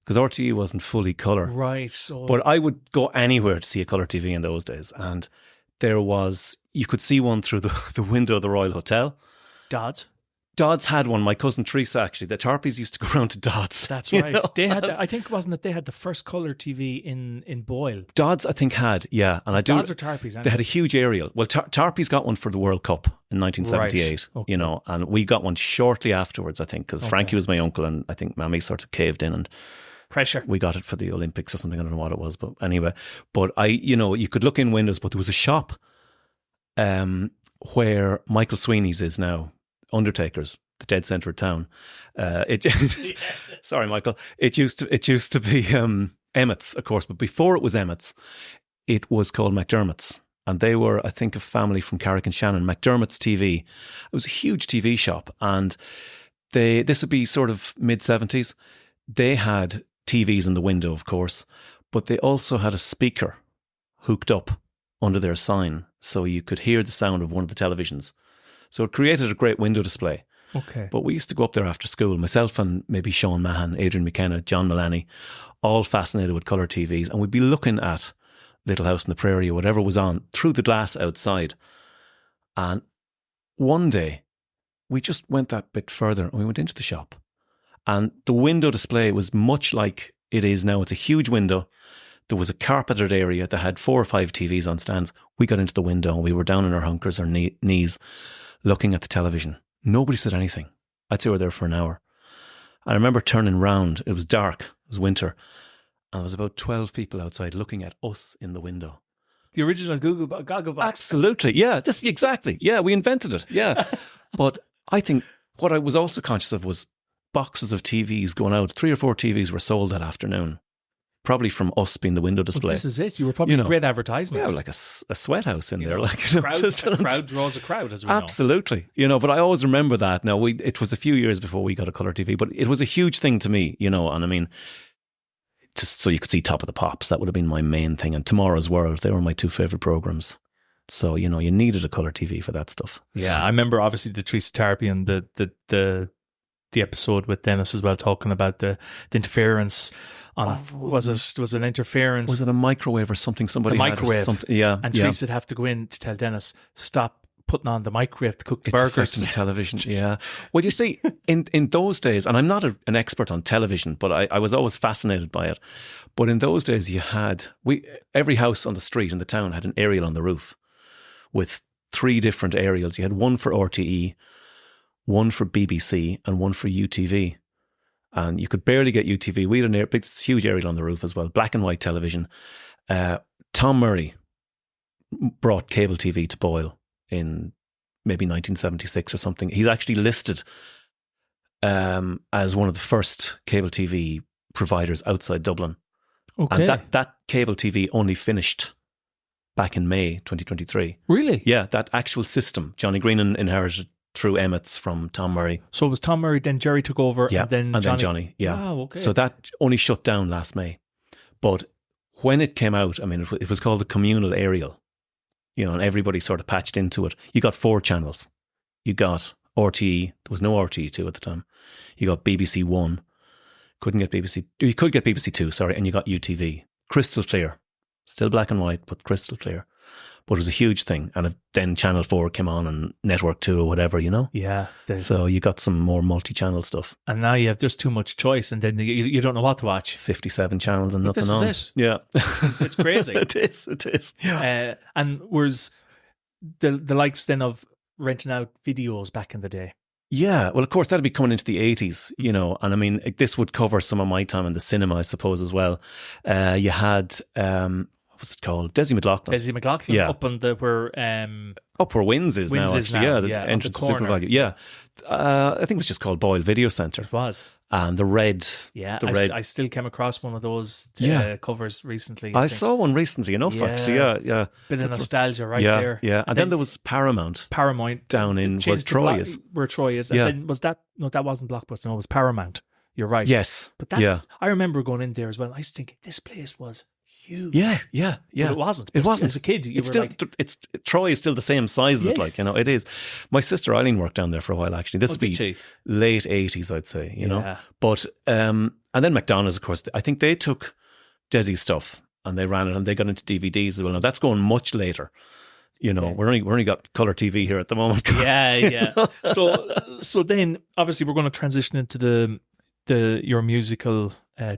S2: Because RTE wasn't fully colour.
S1: Right. So.
S2: But I would go anywhere to see a colour TV in those days. And you could see one through the window of the Royal Hotel. Dodds had one. My cousin Teresa, actually, the Tarpies used to go around to Dodds.
S1: That's right. They had, I think, wasn't it? They had the first colour TV in Boyle.
S2: Dodds, I think, had, yeah. And
S1: Dodds or Tarpies?
S2: They had a huge aerial. Well, Tarpies got one for the World Cup in 1978,
S1: right. Okay.
S2: And we got one shortly afterwards, I think, because Frankie was my uncle, and I think Mammy sort of caved in and
S1: pressure.
S2: We got it for the Olympics or something. I don't know what it was, but anyway. But you could look in windows, but there was a shop where Michael Sweeney's is now, Undertaker's, the dead centre of town. Sorry, Michael. It used to be Emmett's, of course, but before it was Emmett's, it was called McDermott's, and they were, I think, a family from Carrick-on-Shannon. McDermott's TV. It was a huge TV shop, and this would be sort of mid-70s. They had TVs in the window, of course, but they also had a speaker hooked up under their sign, so you could hear the sound of one of the televisions. So it created a great window display.
S1: Okay.
S2: But we used to go up there after school, myself and maybe Sean Mahan, Adrian McKenna, John Mullaney, all fascinated with colour TVs. And we'd be looking at Little House on the Prairie or whatever was on through the glass outside. And one day, we just went that bit further and we went into the shop. And the window display was much like it is now. It's a huge window. There was a carpeted area that had 4 or 5 TVs on stands. We got into the window and we were down on our hunkers, our knees, looking at the television. Nobody said anything. I'd say we were there for an hour. I remember turning round. It was dark. It was winter. And there was about 12 people outside looking at us in the window.
S1: The original goggle box.
S2: Absolutely. Yeah, exactly. Yeah, we invented it. Yeah. But I think what I was also conscious of was boxes of TVs going out. 3 or 4 TVs were sold that afternoon. Probably from us being the window display.
S1: Well, this is it. You were probably a great advertisement.
S2: Yeah, like a sweat house in there.
S1: A crowd draws a crowd, as we know.
S2: Absolutely. But I always remember that. Now, it was a few years before we got a colour TV, but it was a huge thing to me, and I mean, just so you could see Top of the Pops, that would have been my main thing. And Tomorrow's World, they were my 2 favourite programmes. So, you needed a colour TV for that stuff.
S1: Yeah, I remember obviously the Teresa Tarpey and the episode with Dennis as well, talking about the interference. Was an interference?
S2: Was it a microwave or something? Somebody
S1: the microwave.
S2: Had something, yeah.
S1: And Teresa would have to go in to tell Dennis, stop putting on the microwave to cook the burgers.
S2: It's affecting the television. Yeah. Well, you see, in those days, and I'm not an expert on television, but I was always fascinated by it. But in those days, every house on the street in the town had an aerial on the roof with 3 different aerials. You had one for RTE, one for BBC, and one for UTV. And you could barely get UTV. We had a huge aerial on the roof as well, black and white television. Tom Murray brought cable TV to Boyle in maybe 1976 or something. He's actually listed as one of the first cable TV providers outside Dublin.
S1: Okay.
S2: And that cable TV only finished back in May 2023.
S1: Really?
S2: Yeah, that actual system. Johnny Green inherited through Emmett's from Tom Murray.
S1: So it was Tom Murray, then Jerry took over,
S2: yeah,
S1: and then
S2: Johnny. Yeah.
S1: Wow, okay.
S2: So that only shut down last May. But when it came out, I mean, it was called the communal aerial, and everybody sort of patched into it. You got 4 channels. You got RTE. There was no RTE 2 at the time. You got BBC 1. Couldn't get BBC. You could get BBC 2, sorry, and you got UTV. Crystal clear. Still black and white, but crystal clear. But it was a huge thing. And then Channel 4 came on and Network 2 or whatever,
S1: Yeah.
S2: So you got some more multi-channel stuff.
S1: And now you have just too much choice, and then you don't know what to watch.
S2: 57 channels and nothing on.
S1: This is it.
S2: Yeah.
S1: It's crazy.
S2: It is. Yeah.
S1: And whereas the likes then of renting out videos back in the day.
S2: Yeah, well, of course, that'd be coming into the 80s, you know, and I mean, this would cover some of my time in the cinema, I suppose, as well. You had, what's it called? Desi McLaughlin.
S1: Desi McLaughlin,
S2: yeah.
S1: Up on the,
S2: up where Wins is now, actually. Yeah, the entrance to Super Value. Yeah. I think it was just called Boyle Video Centre.
S1: It was.
S2: And the red.
S1: Yeah, I still came across one of those covers recently.
S2: I saw one recently enough, actually. Yeah.
S1: Bit of nostalgia there.
S2: Yeah. And then there was Paramount down in where Troy is.
S1: Where Troy is.
S2: Yeah.
S1: And then that wasn't Blockbuster. No, it was Paramount. You're right.
S2: Yes.
S1: But that's, I remember going in there as well. I used to think this place was huge.
S2: Yeah.
S1: But it wasn't.
S2: It wasn't.
S1: As a kid,
S2: Troy is still the same size as it, like, you know, it is. My sister Eileen worked down there for a while, actually. This would be late 80s, I'd say, you know. But, and then McDonald's, of course, I think they took Desi's stuff and they ran it and they got into DVDs as well. Now, that's going much later. You know, we're only got colour TV here at the moment.
S1: Yeah. So then, obviously, we're going to transition into your musical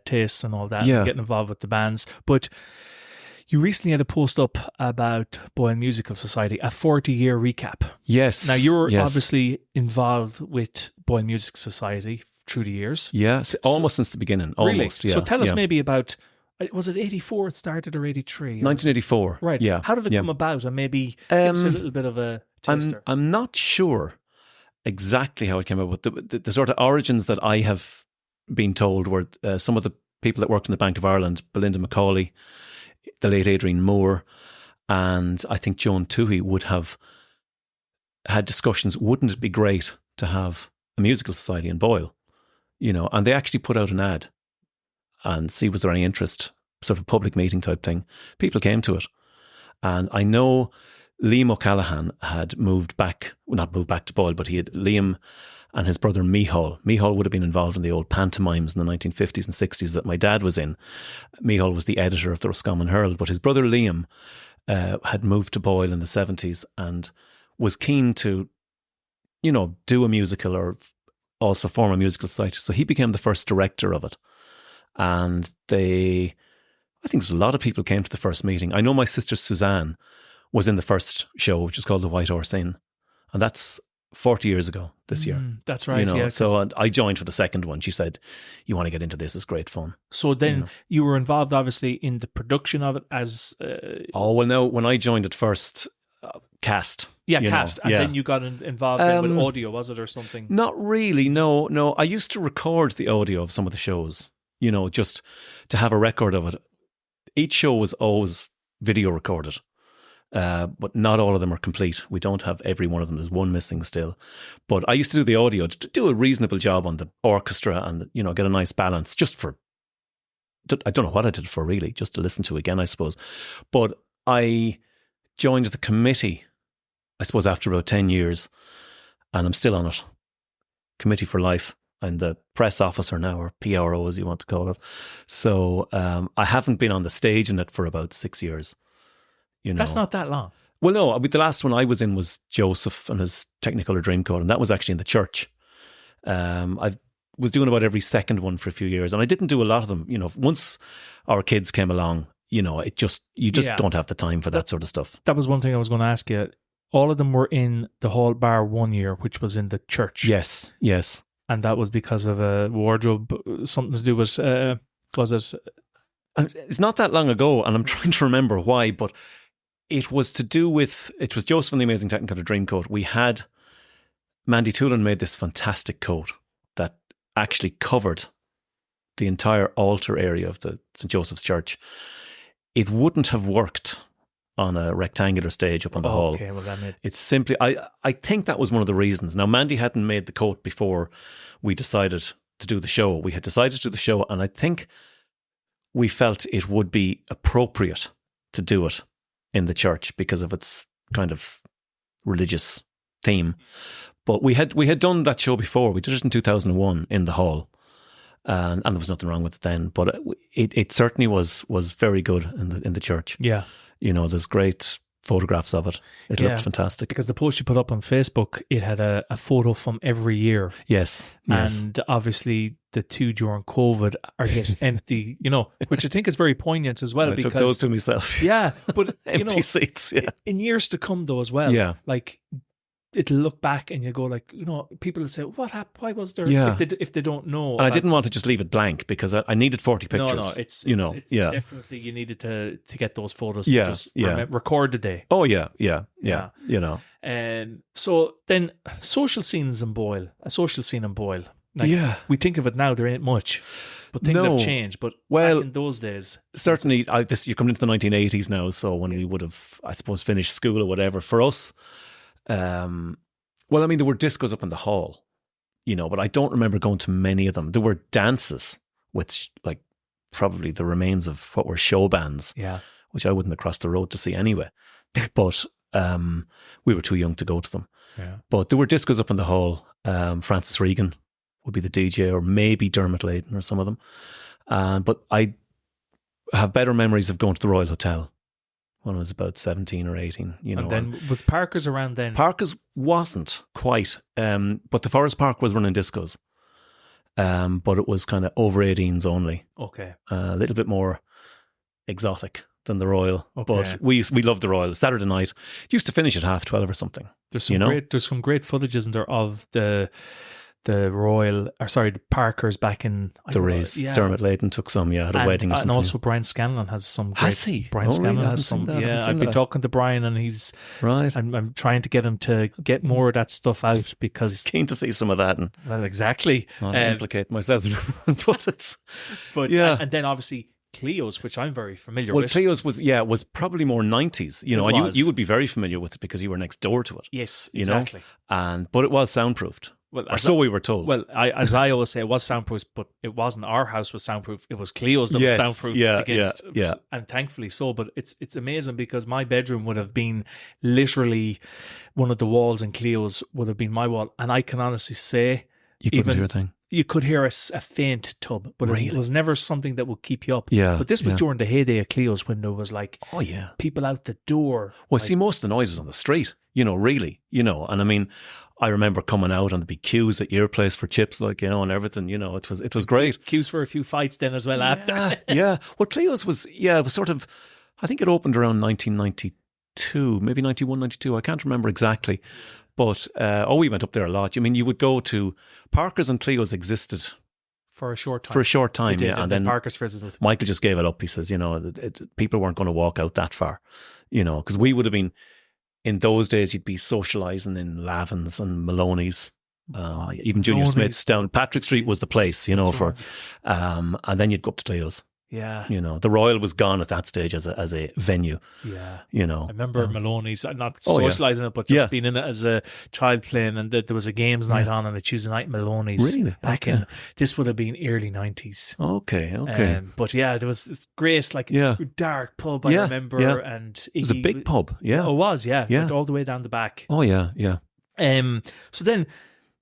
S1: tastes and all that, and getting involved with the bands. But you recently had a post up about Boyle Musical Society, a 40-year recap.
S2: Yes.
S1: Now, you were obviously involved with Boyle Music Society through the years.
S2: Yeah, almost since the beginning. Almost,
S1: really?
S2: Yeah.
S1: So tell us maybe about, was it 84 it started or 83?
S2: 1984.
S1: Right.
S2: Yeah.
S1: How did it come about? And maybe give us a little bit of a taster.
S2: I'm not sure exactly how it came about. The sort of origins that I have been told were some of the people that worked in the Bank of Ireland, Belinda Macaulay, the late Adrian Moore, and I think Joan Toohey would have had discussions, wouldn't it be great to have a musical society in Boyle? You know, and they actually put out an ad and see was there any interest, sort of public meeting type thing. People came to it. And I know Liam O'Callaghan had not moved back to Boyle, but Liam and his brother Micheál. Micheál would have been involved in the old pantomimes in the 1950s and 60s that my dad was in. Micheál was the editor of the Roscommon Herald, but his brother Liam had moved to Boyle in the 70s and was keen to, you know, do a musical or also form a musical society. So he became the first director of it. And I think there's a lot of people came to the first meeting. I know my sister Suzanne was in the first show, which is called The White Horse Inn. And that's 40 years ago this year.
S1: That's right.
S2: You know, so I joined for the second one. She said, you want to get into this, it's great fun.
S1: So then you were involved obviously in the production of it as...
S2: no, when I joined at first, cast.
S1: Cast. And then you got involved with audio, was it, or something?
S2: Not really, no. I used to record the audio of some of the shows, you know, just to have a record of it. Each show was always video recorded. But not all of them are complete. We don't have every one of them. There's one missing still. But I used to do the audio to do a reasonable job on the orchestra and, you know, get a nice balance just for, I don't know what I did it for really, just to listen to again, I suppose. But I joined the committee, I suppose, after about 10 years, and I'm still on it. Committee for Life. I'm the press officer now, or PRO as you want to call it. So I haven't been on the stage in it for about 6 years. You know.
S1: That's not that long.
S2: Well, no, the last one I was in was Joseph and his Technicolor Dreamcoat, and that was actually in the church. I was doing about every second one for a few years, and I didn't do a lot of them. You know, once our kids came along, you know, you just don't have the time for that sort of stuff.
S1: That was one thing I was going to ask you. All of them were in the hall bar 1 year, which was in the church.
S2: Yes.
S1: And that was because of a wardrobe, something to do with, was it?
S2: It's not that long ago, and I'm trying to remember why, but it was to do with, it was Joseph and the Amazing Technicolor Dreamcoat. We had, Mandy Toolan made this fantastic coat that actually covered the entire altar area of the St. Joseph's Church. It wouldn't have worked on a rectangular stage up on the hall.
S1: Okay, well,
S2: it's simply, I think that was one of the reasons. Now, Mandy hadn't made the coat before we decided to do the show. We had decided to do the show, and I think we felt it would be appropriate to do it in the church because of its kind of religious theme. But we had done that show before. We did it in 2001 in the hall, and there was nothing wrong with it then. But it certainly was very good in the church.
S1: Yeah,
S2: you know, there's great photographs of it. It looked fantastic.
S1: Because the post you put up on Facebook, it had a photo from every year.
S2: Yes.
S1: And obviously the two during COVID are just empty, you know, which I think is very poignant as well.
S2: I took those to myself.
S1: Yeah, but
S2: empty seats. Yeah.
S1: In years to come though as well.
S2: Yeah.
S1: Like it'll look back and you go like, people will say, what happened? Why was there?
S2: Yeah.
S1: If they don't know.
S2: And I didn't want to just leave it blank because I needed 40 pictures.
S1: No, it's definitely you needed to get those photos to just record the day.
S2: Oh yeah.
S1: So then social scenes in Boyle, a social scene in Boyle. Like, we think of it now, there ain't much, but things have changed. But back in those days, certainly,
S2: you're coming into the 1980s now. So when we would have, I suppose, finished school or whatever, for us, there were discos up in the hall, but I don't remember going to many of them. There were dances, which like probably the remains of what were show bands, which I wouldn't have crossed the road to see anyway. But we were too young to go to them.
S1: Yeah.
S2: But there were discos up in the hall. Francis Regan would be the DJ, or maybe Dermot Layton or some of them. But I have better memories of going to the Royal Hotel when I was about 17 or 18.
S1: And then was Parker's around then?
S2: Parker's wasn't quite, but the Forest Park was running discos. But it was kind of over 18s only.
S1: Okay.
S2: A little bit more exotic than the Royal.
S1: Okay.
S2: But we loved the Royal. Saturday night, it used to finish at 12:30 or something.
S1: There's some great footage, isn't there, of the Parkers back in
S2: the race. Dermot Layton took some, at a wedding or something.
S1: And also Brian Scanlon has some great...
S2: Has he?
S1: Brian Scanlon has some... I've been talking to Brian and he's...
S2: Right.
S1: I'm trying to get him to get more of that stuff out because...
S2: Keen to see some of that.
S1: Well, exactly.
S2: Not implicate myself, but
S1: And then obviously Cleo's, which I'm very familiar with.
S2: Well, Cleo's was probably more 90s, and you would be very familiar with it because you were next door to it.
S1: Yes, exactly.
S2: But it was soundproofed.
S1: Well,
S2: or so we were told.
S1: Well, as I always say, it was soundproof, but it wasn't. Our house was soundproof. It was Cleo's that was soundproof.
S2: Yeah.
S1: And thankfully so. But it's amazing because my bedroom would have been literally one of the walls in Cleo's would have been my wall. And I can honestly say...
S2: You couldn't hear a thing.
S1: You could hear a faint tub, but it was never something that would keep you up.
S2: Yeah.
S1: But this was during the heyday of Cleo's when there was like people out the door.
S2: Well, see, most of the noise was on the street, really, and I remember coming out and there'd be queues at your place for chips, and everything, it was great.
S1: Queues for a few fights then as well after.
S2: Yeah. Well, Cleo's was sort of, I think it opened around 1992, maybe 91, 92. I can't remember exactly. But, we went up there a lot. You would go to Parker's and Cleo's existed
S1: for a short
S2: time.
S1: And then Parker's fizzled.
S2: Michael just gave it up. He says, people weren't going to walk out that far, because we would have been, in those days, you'd be socialising in Lavin's and Maloney's, even Junior Smith's down Patrick Street was the place, and then you'd go up to Cleo's.
S1: Yeah.
S2: The Royal was gone at that stage as a venue.
S1: Yeah.
S2: I
S1: remember Maloney's, not socialising it, but just being in it as a child playing, and there was a games night on a Tuesday night Maloney's.
S2: Really?
S1: Back in, this would have been early 90s.
S2: Okay.
S1: But there was this great, dark pub, I remember.
S2: Yeah.
S1: And
S2: it was a big pub, yeah.
S1: Oh, it was, yeah. Went all the way down the back.
S2: Oh, yeah.
S1: So then,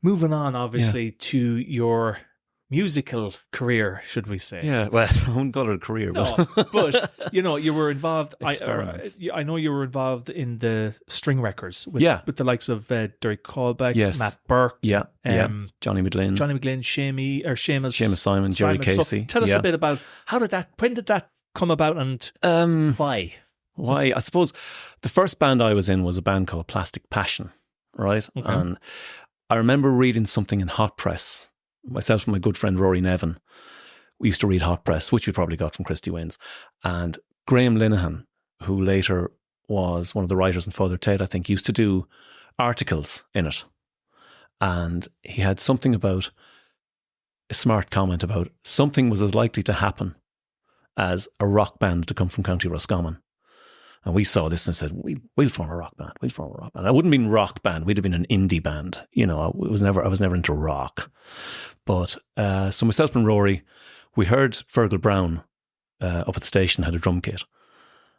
S1: moving on, obviously, to your... musical career, should we say?
S2: Yeah, well, I wouldn't call it a career.
S1: No, but you were involved. I know you were involved in the string records with the likes of Derek Colbeck, Matt Burke,
S2: Johnny McGlynn, Seamus Simon, Jerry Casey.
S1: So tell us a bit about when did that come about, and why?
S2: Why? I suppose the first band I was in was a band called Plastic Passion, right?
S1: Okay.
S2: And I remember reading something in Hot Press. Myself and my good friend Rory Nevin, we used to read Hot Press, which we probably got from Christy Waynes. And Graham Linehan, who later was one of the writers in Father Ted, I think, used to do articles in it. And he had something about, a smart comment about, something was as likely to happen as a rock band to come from County Roscommon. And we saw this and said, we'll form a rock band. I wouldn't have been rock band. We'd have been an indie band. I was never into rock. But so myself and Rory, we heard Fergal Brown up at the station had a drum kit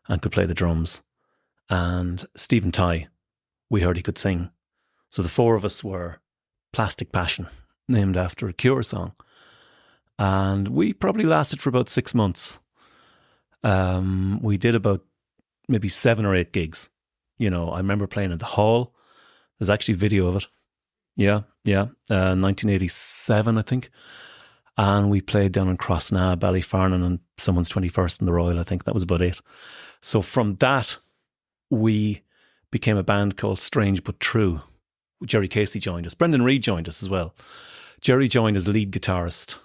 S2: and could play the drums. And Stephen Tighe, we heard he could sing. So the four of us were Plastic Passion, named after a Cure song. And we probably lasted for about 6 months. We did about maybe 7 or 8 gigs. I remember playing in the hall. There's actually video of it. Yeah. 1987, I think. And we played down in Crossna, Ballyfarnon, and someone's 21st in the Royal. I think that was about it. So from that, we became a band called Strange But True. Jerry Casey joined us. Brendan Reid joined us as well. Jerry joined as lead guitarist,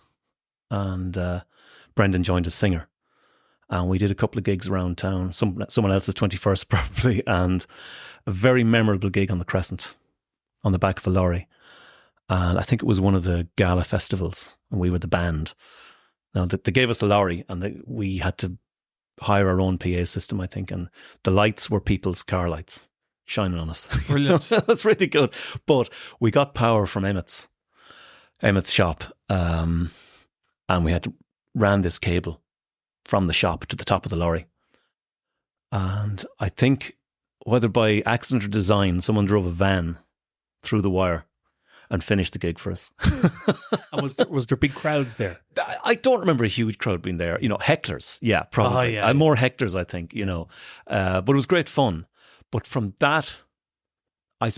S2: and Brendan joined as singer. And we did a couple of gigs around town, someone else's 21st probably, and a very memorable gig on the Crescent, on the back of a lorry. And I think it was one of the gala festivals, and we were the band. Now, they gave us a lorry, and we had to hire our own PA system, I think, and the lights were people's car lights shining on us.
S1: Brilliant.
S2: That's really good. But we got power from Emmett's shop, and we had to ran this cable from the shop to the top of the lorry. And I think, whether by accident or design, someone drove a van through the wire and finished the gig for us.
S1: And was there big crowds there?
S2: I don't remember a huge crowd being there. Hecklers. Yeah, probably.
S1: Oh, yeah.
S2: More hecklers, I think, But it was great fun. But from that,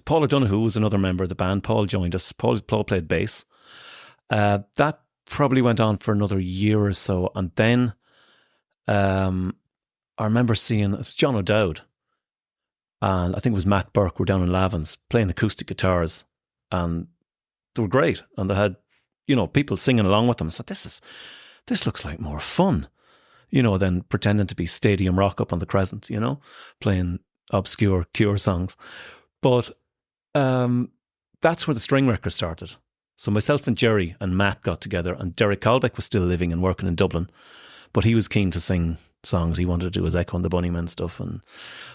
S2: Paul O'Donoghue was another member of the band. Paul joined us. Paul played bass. That probably went on for another year or so. And then I remember seeing, it was John O'Dowd, and I think it was Matt Burke were down in Lavins playing acoustic guitars, and they were great. And they had, people singing along with them. So this looks like more fun, than pretending to be stadium rock up on the Crescent, playing obscure Cure songs. But that's where the string record started. So myself and Jerry and Matt got together, and Derek Colbeck was still living and working in Dublin, but he was keen to sing songs. He wanted to do his Echo and the Bunnymen stuff and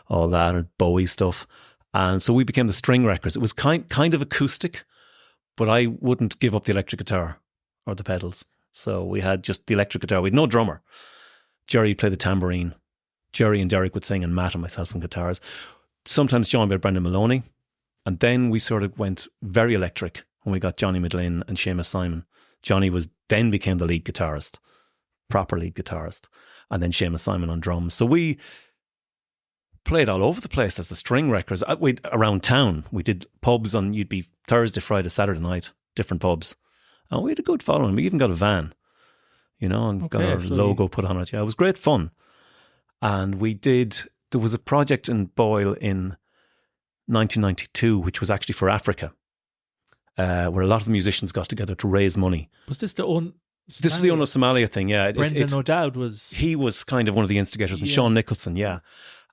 S2: all that, and Bowie stuff. And so we became the String Records. It was kind of acoustic, but I wouldn't give up the electric guitar or the pedals. So we had just the electric guitar. We had no drummer. Jerry played the tambourine. Jerry and Derek would sing, and Matt and myself on guitars. Sometimes joined by Brendan Maloney. And then we sort of went very electric when we got Johnny McGlynn and Seamus Simon. Johnny then became the lead guitarist, proper lead guitarist, and then Seamus Simon on drums. So we played all over the place as the String Records. Around town, we did pubs on, you'd be Thursday, Friday, Saturday night, different pubs. And we had a good following. We even got a van, and got our logo put on it. Yeah, it was great fun. And there was a project in Boyle in 1992, which was actually for Africa, where a lot of the musicians got together to raise money.
S1: Was this the own?
S2: This is the Ono Somalia thing, yeah.
S1: Brendan O'Dowd was...
S2: He was kind of one of the instigators, and Sean Nicholson, yeah.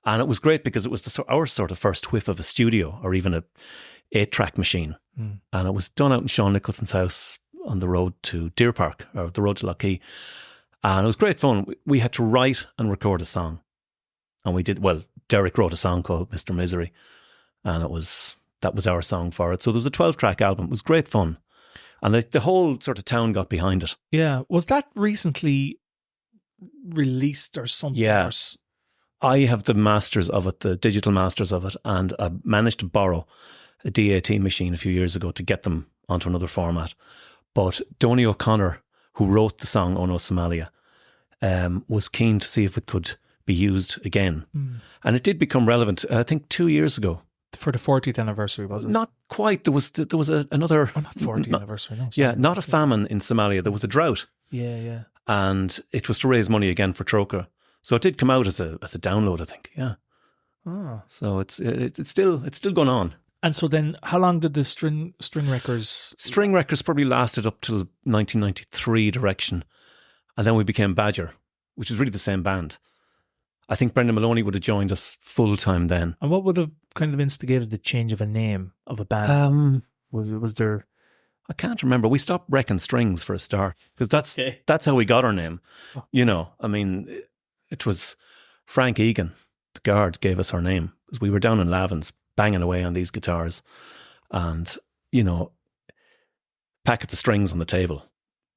S2: And it was great because it was our sort of first whiff of a studio, or even a 8-track machine. And it was done out in Sean Nicholson's house on the road to Deer Park, or the road to Lockheed. And it was great fun. We had to write and record a song. And we did, Derek wrote a song called Mr. Misery. And that was our song for it. So there was a 12-track album. It was great fun. And the whole sort of town got behind it.
S1: Yeah. Was that recently released or something?
S2: Yeah. I have the masters of it, the digital masters of it, and I managed to borrow a DAT machine a few years ago to get them onto another format. But Donny O'Connor, who wrote the song Ono Somalia, was keen to see if it could be used again. And it did become relevant, I think, 2 years ago.
S1: For the 40th anniversary, was it?
S2: Not quite. There was another...
S1: Oh, not 40th anniversary, no.
S2: Yeah, not a famine in Somalia. There was a drought.
S1: Yeah.
S2: And it was to raise money again for Troca. So it did come out as a download, I think. Yeah.
S1: Oh.
S2: So it's still going on.
S1: And so then, how long did the string records?
S2: String Records probably lasted up till 1993 direction, and then we became Badger, which was really the same band. I think Brendan Maloney would have joined us full time then.
S1: And what would have kind of instigated the change of a name of a band? Was there?
S2: I can't remember. We stopped wrecking strings for a start, because that's how we got our name. I mean, it was Frank Egan, the guard, gave us our name, because we were down in Lavins banging away on these guitars, and packets of strings on the table,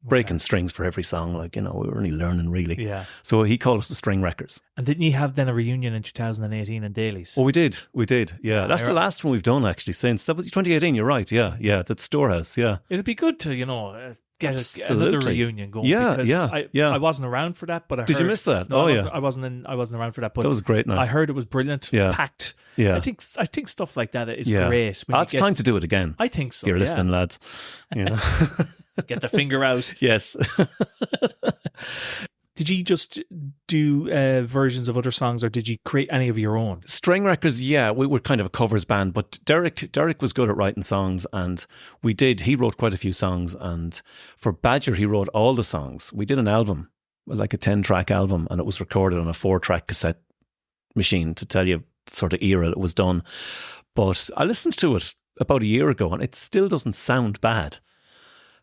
S2: breaking strings for every song. We were only learning, really.
S1: Yeah.
S2: So he called us the String Records. And
S1: didn't you have then a reunion in 2018 in Daly's?
S2: Oh, we did. Yeah, that's the last one we've done actually since. That was 2018. You're right. Yeah, at Storehouse. Yeah.
S1: It'd be good to get another reunion going. I wasn't around for that, but I
S2: did. You miss that?
S1: No, I wasn't around for that. But
S2: that was a great night.
S1: I heard it was brilliant.
S2: Yeah.
S1: Packed.
S2: Yeah.
S1: I think stuff like that is great.
S2: It's time to do it again.
S1: I think so.
S2: You're listening, lads. Yeah.
S1: Get the finger out.
S2: Yes.
S1: Did you just do versions of other songs, or did you create any of your own?
S2: String records, yeah, we were kind of a covers band, but Derek was good at writing songs, and he wrote quite a few songs, and for Badger he wrote all the songs. We did an album, like a 10-track album, and it was recorded on a 4-track cassette machine, to tell you the sort of era it was done. But I listened to it about a year ago, and it still doesn't sound bad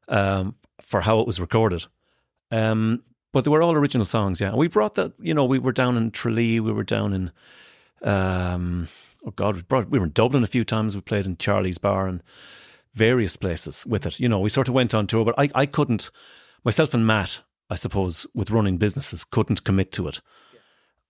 S2: for how it was recorded. But they were all original songs, yeah. And we brought that, we were down in Tralee, we were down in, we were in Dublin a few times, we played in Charlie's Bar and various places with it. We sort of went on tour, but I couldn't, myself and Matt, I suppose, with running businesses, couldn't commit to it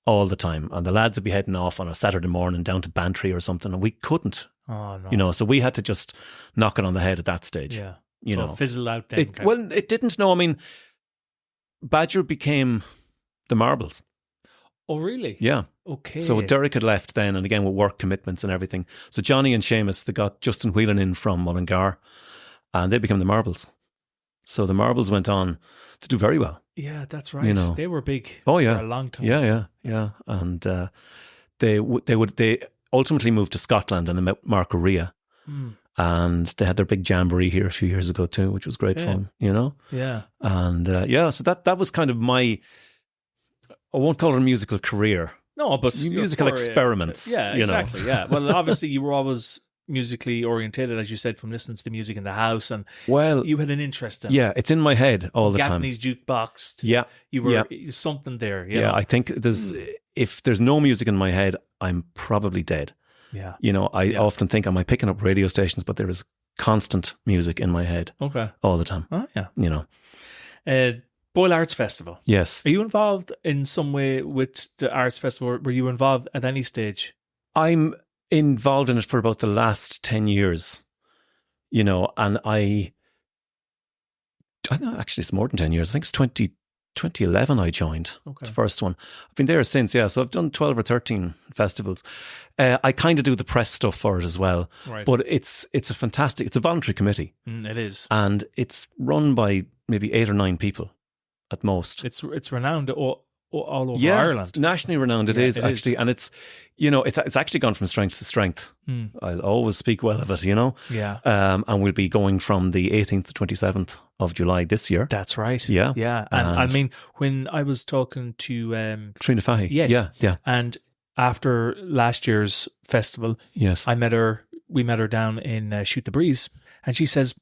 S2: all the time. And the lads would be heading off on a Saturday morning down to Bantry or something, and we couldn't.
S1: Oh, no.
S2: So we had to just knock it on the head at that stage.
S1: Yeah.
S2: It
S1: fizzled out then.
S2: It didn't. No, I mean, Badger became the Marbles.
S1: Oh, really?
S2: Yeah.
S1: Okay.
S2: So Derek had left then, and again with work commitments and everything. So Johnny and Seamus, they got Justin Whelan in from Mullingar, and they became the Marbles. So the Marbles went on to do very well.
S1: Yeah, that's right. They were big for a long time.
S2: Yeah. And they ultimately moved to Scotland and they met Mark O'Rea. And they had their big jamboree here a few years ago too, which was great fun,
S1: Yeah.
S2: And so that was kind of my, I won't call it a musical career.
S1: No, but
S2: musical experiments.
S1: Yeah, exactly. Yeah. Well, obviously you were always musically orientated, as you said, from listening to the music in the house, and you had an interest in it.
S2: Yeah, it's in my head all the time.
S1: Gaffney's jukebox.
S2: Yeah.
S1: You were something there.
S2: Yeah, I think if there's no music in my head, I'm probably dead.
S1: Yeah.
S2: I often think, am I picking up radio stations? But there is constant music in my head.
S1: Okay.
S2: All the time.
S1: Oh, yeah. Boyle Arts Festival.
S2: Yes.
S1: Are you involved in some way with the Arts Festival? Were you involved at any stage?
S2: I'm involved in it for about the last 10 years, and I know actually it's more than 10 years. I think it's 2011 I joined. Okay. The first one. I've been there since, so I've done 12 or 13 festivals. I kind of do the press stuff for it as well. Right. But it's a voluntary committee.
S1: It is.
S2: And it's run by maybe 8 or 9 people at most.
S1: It's renowned all over Ireland.
S2: Nationally renowned it is actually. And it's, it's actually gone from strength to strength. I'll always speak well of it,
S1: Yeah.
S2: And we'll be going from the 18th to 27th of July this year.
S1: That's right.
S2: Yeah.
S1: Yeah. And I mean, when I was talking to
S2: Trina Fahy.
S1: Yes.
S2: Yeah.
S1: And after last year's festival,
S2: yes,
S1: we met her down in Shoot the Breeze, and she says,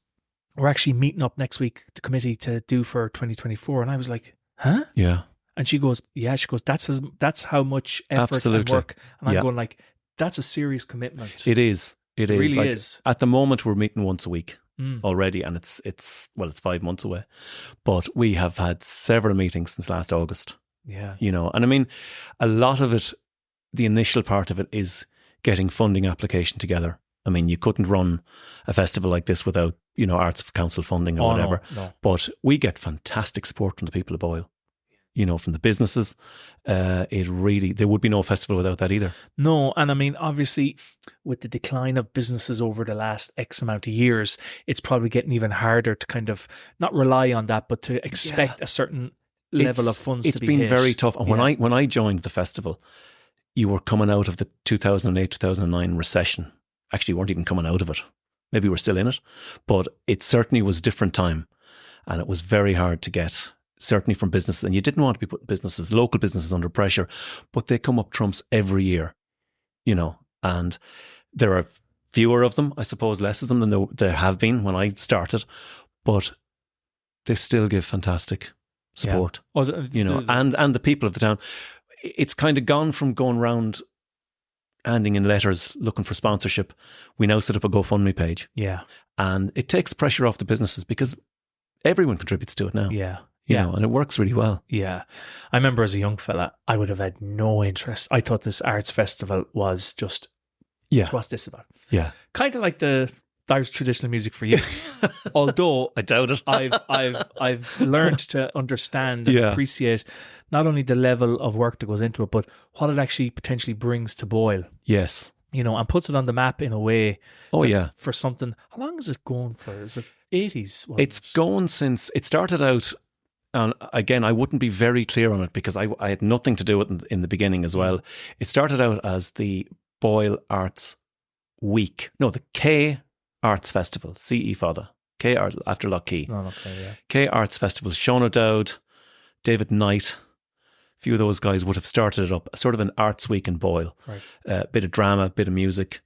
S1: we're actually meeting up next week, the committee, to do for 2024. And I was like, huh?
S2: Yeah.
S1: And she goes, that's how much effort and work. And I'm going like, that's a serious commitment.
S2: It is. It
S1: really is.
S2: At the moment, we're meeting once a week already, and it's 5 months away. But we have had several meetings since last August.
S1: Yeah.
S2: And I mean, a lot of it, the initial part of it is getting funding application together. I mean, you couldn't run a festival like this without, Arts Council funding or whatever.
S1: No.
S2: But we get fantastic support from the people of Boyle. From the businesses. There would be no festival without that either.
S1: No, and I mean, obviously, with the decline of businesses over the last X amount of years, it's probably getting even harder to kind of not rely on that, but to expect a certain level of funds to be hit.
S2: It's been very tough. And when I joined the festival, you were coming out of the 2008-2009 recession. Actually, you weren't even coming out of it. Maybe we're still in it. But it certainly was a different time. And it was very hard to get, certainly from businesses. And you didn't want to be putting local businesses under pressure. But they come up trumps every year, And there are fewer of them, I suppose, less of them than there have been when I started. But they still give fantastic support, and the people of the town. It's kind of gone from going around handing in letters looking for sponsorship. We now set up a GoFundMe page.
S1: Yeah.
S2: And it takes the pressure off the businesses because everyone contributes to it now.
S1: Yeah.
S2: And it works really well.
S1: Yeah. I remember as a young fella, I would have had no interest. I thought this arts festival was just, what's this about?
S2: Yeah.
S1: Kind of like the Irish traditional music for you. Although
S2: I doubt it.
S1: I've learned to understand and appreciate not only the level of work that goes into it, but what it actually potentially brings to Boyle.
S2: Yes.
S1: And puts it on the map in a way.
S2: Oh, yeah.
S1: For something. How long is it going for? Is it 80s?
S2: It's going since, it started out And again, I wouldn't be very clear on it because I had nothing to do with it in the beginning as well. It started out as the Boyle Arts Week. No, the K Arts Festival. C.E. Father. K Art after Loch Key.
S1: Oh, okay, yeah.
S2: K Arts Festival. Sean O'Dowd, David Knight. A few of those guys would have started it up. Sort of an arts week in Boyle.
S1: Right.
S2: Bit of drama, bit of music.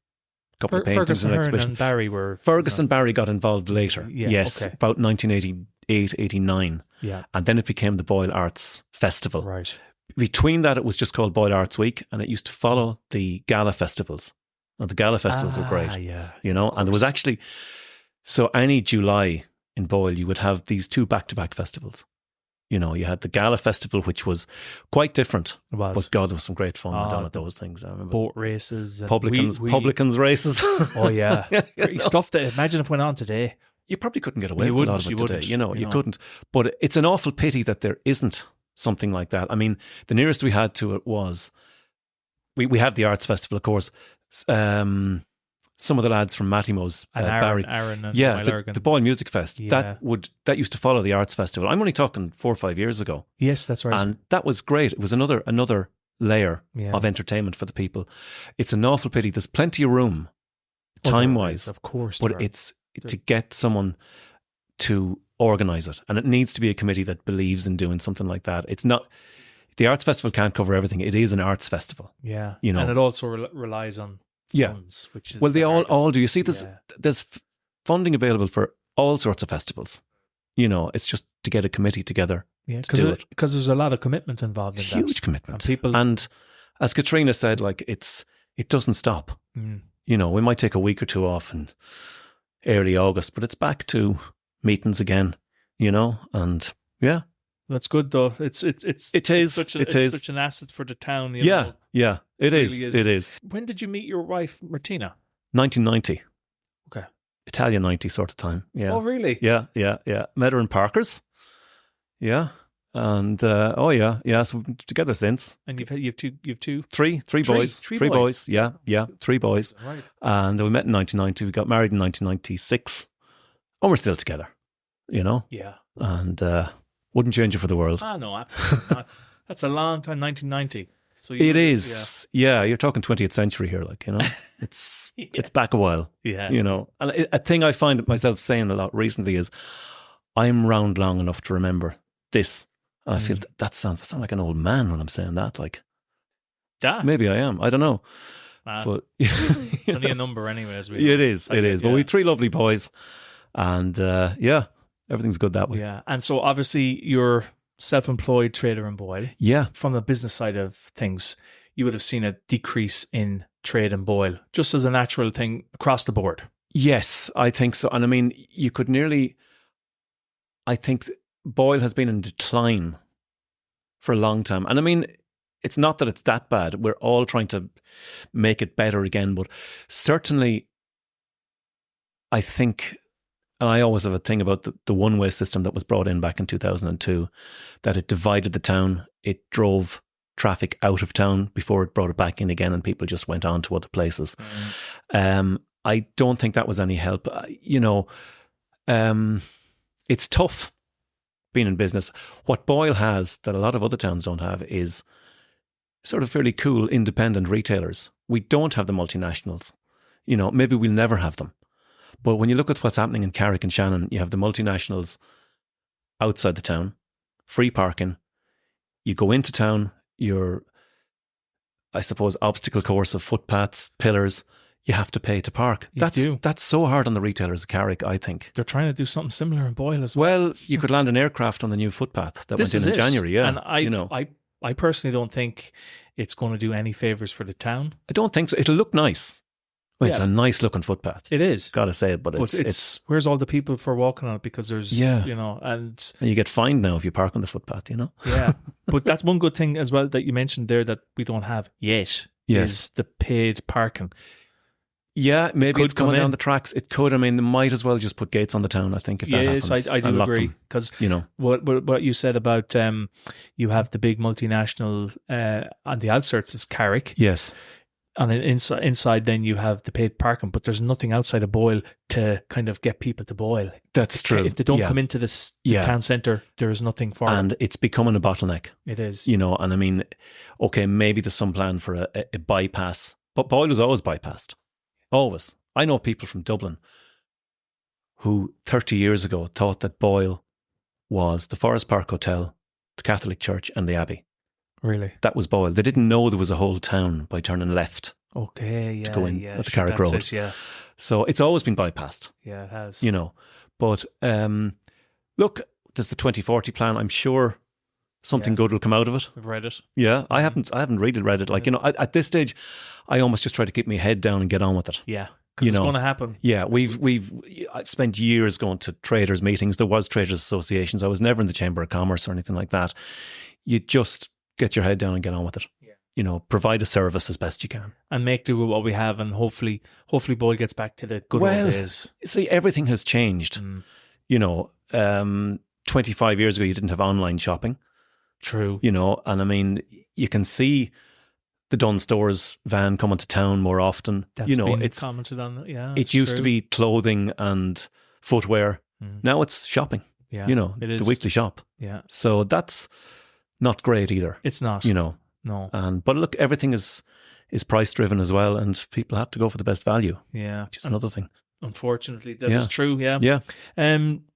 S2: Couple of paintings
S1: Ferguson,
S2: and exhibition.
S1: Hearn and Barry were...
S2: Ferguson Barry got involved later.
S1: Yeah,
S2: yes,
S1: okay.
S2: about 1988, 89.
S1: Yeah.
S2: And then it became the Boyle Arts Festival.
S1: Right.
S2: Between that, it was just called Boyle Arts Week, and it used to follow the gala festivals. And the gala festivals were great.
S1: Yeah.
S2: You know, and there was actually... So any July in Boyle, you would have these two back-to-back festivals. You know, you had the Gala Festival, which was quite different.
S1: It was.
S2: But God, there was some great fun went on at those things. I remember.
S1: Boat races. And
S2: Publicans races.
S1: Oh, yeah. Stuff that, imagine if it went on today.
S2: You probably couldn't get away with a lot of it today. You couldn't. But it's an awful pity that there isn't something like that. I mean, the nearest we had to it was, we have the Arts Festival, of course. Some of the lads from Mattimo's, Barry,
S1: Aaron and
S2: the Boyle Music Fest, that used to follow the Arts Festival. I'm only talking 4 or 5 years ago.
S1: Yes, that's right.
S2: And that was great. It was another layer of entertainment for the people. It's an awful pity. There's plenty of room, time-wise,
S1: of course,
S2: but it's to get someone to organise it, and it needs to be a committee that believes in doing something like that. It's not. The Arts Festival can't cover everything. It is an arts festival.
S1: Yeah,
S2: you know,
S1: and it also relies on funds, which is
S2: they all do. You see, there's funding available for all sorts of festivals. You know, it's just to get a committee together.
S1: Yeah, because there's a lot of commitment involved in that.
S2: Huge commitment, and as Katrina said, like it doesn't stop. You know, we might take a week or two off in early August, but it's back to meetings again. You know, and yeah.
S1: That's good though. It's such an asset for the town. You know?
S2: Yeah, it really is. It is.
S1: When did you meet your wife, Martina?
S2: 1990.
S1: Okay.
S2: Italian 90 sort of time. Yeah.
S1: Oh, really?
S2: Yeah. Met her in Parker's. Yeah. And so we've been together since.
S1: And you've two,
S2: three boys. Three boys. Yeah. 3 boys.
S1: Right.
S2: And we met in 1990. We got married in 1996. And we're still together. You know?
S1: Yeah.
S2: And wouldn't change it for the world.
S1: No, absolutely not. That's a long time, 1990. So
S2: it is. Yeah, you're talking 20th century here, like, you know. It's it's back a while.
S1: Yeah.
S2: You know. And a thing I find myself saying a lot recently is I'm round long enough to remember this. And I feel I sound like an old man when I'm saying that. Like, maybe I am. I don't know. But
S1: it's only a number anyway.
S2: It is. But we have 3 lovely boys. And everything's good that way.
S1: Yeah. And so obviously you're self-employed trader in Boyle.
S2: Yeah.
S1: From the business side of things, you would have seen a decrease in trade in Boyle, just as a natural thing across the board. Yes,
S2: I think so. And I mean, you could I think Boyle has been in decline for a long time. And I mean, it's not that it's that bad. We're all trying to make it better again. But certainly, I think... And I always have a thing about the one-way system that was brought in back in 2002, that it divided the town. It drove traffic out of town before it brought it back in again, and people just went on to other places. I don't think that was any help. You know, it's tough being in business. What Boyle has that a lot of other towns don't have is sort of fairly cool independent retailers. We don't have the multinationals. You know, maybe we'll never have them. But when you look at what's happening in Carrick and Shannon, you have the multinationals outside the town, free parking. You go into town, you're, I suppose, obstacle course of footpaths, pillars. You have to pay to park. That's so hard on the retailers of Carrick, I think.
S1: They're trying to do something similar in Boyle as well.
S2: Well, you could land an aircraft on the new footpath that went in January. Yeah,
S1: and I personally don't think it's going to do any favours for the town.
S2: I don't think so. It'll look nice. Well, it's a nice looking footpath.
S1: It is.
S2: Got to say it, but it's
S1: where's all the people for walking on it, because there's, you know, and
S2: you get fined now if you park on the footpath, you know?
S1: Yeah. But that's one good thing as well that you mentioned there that we don't have yet.
S2: Yes.
S1: Is the paid parking.
S2: Yeah, maybe it's coming down the tracks. It could. I mean, they might as well just put gates on the town, I think, if that happens.
S1: Yes, I do agree. Because,
S2: you know,
S1: what you said about you have the big multinational on the outskirts is Carrick.
S2: Yes.
S1: And then inside, then you have the paid parking, but there's nothing outside of Boyle to kind of get people to Boyle.
S2: That's true.
S1: If they don't come into the town centre, there is nothing for them.
S2: And it's becoming a bottleneck.
S1: It is.
S2: And I mean, okay, maybe there's some plan for a bypass, but Boyle was always bypassed. Always. I know people from Dublin who 30 years ago thought that Boyle was the Forest Park Hotel, the Catholic Church and the Abbey.
S1: Really?
S2: That was Boyle. They didn't know there was a whole town by turning left.
S1: Okay, yeah.
S2: To go in at the Carrick
S1: Road.
S2: Road. So it's always been bypassed.
S1: Yeah, it has.
S2: But look, there's the 2040 plan. I'm sure something good will come out of it.
S1: I've read it.
S2: Yeah, I haven't really read it. Like, at this stage, I almost just try to keep my head down and get on with it.
S1: Yeah. Because it's going to happen.
S2: Yeah, I've spent years going to traders meetings. There was traders associations. I was never in the Chamber of Commerce or anything like that. You just get your head down and get on with it. Yeah. Provide a service as best you can. And
S1: make do with what we have, and hopefully Boyle gets back to the good old days.
S2: See, everything has changed. 25 years ago, you didn't have online shopping.
S1: True.
S2: And I mean, you can see the Dunn Stores van coming to town more often.
S1: That's been commented on. Yeah,
S2: it used to be clothing and footwear. Now it's shopping.
S1: Yeah,
S2: it is the weekly shop.
S1: Yeah,
S2: so that's not great either.
S1: It's not.
S2: No. But look, everything is price driven as well, and people have to go for the best value.
S1: Yeah,
S2: which is another thing.
S1: Unfortunately, that is true. Yeah.
S2: Yeah.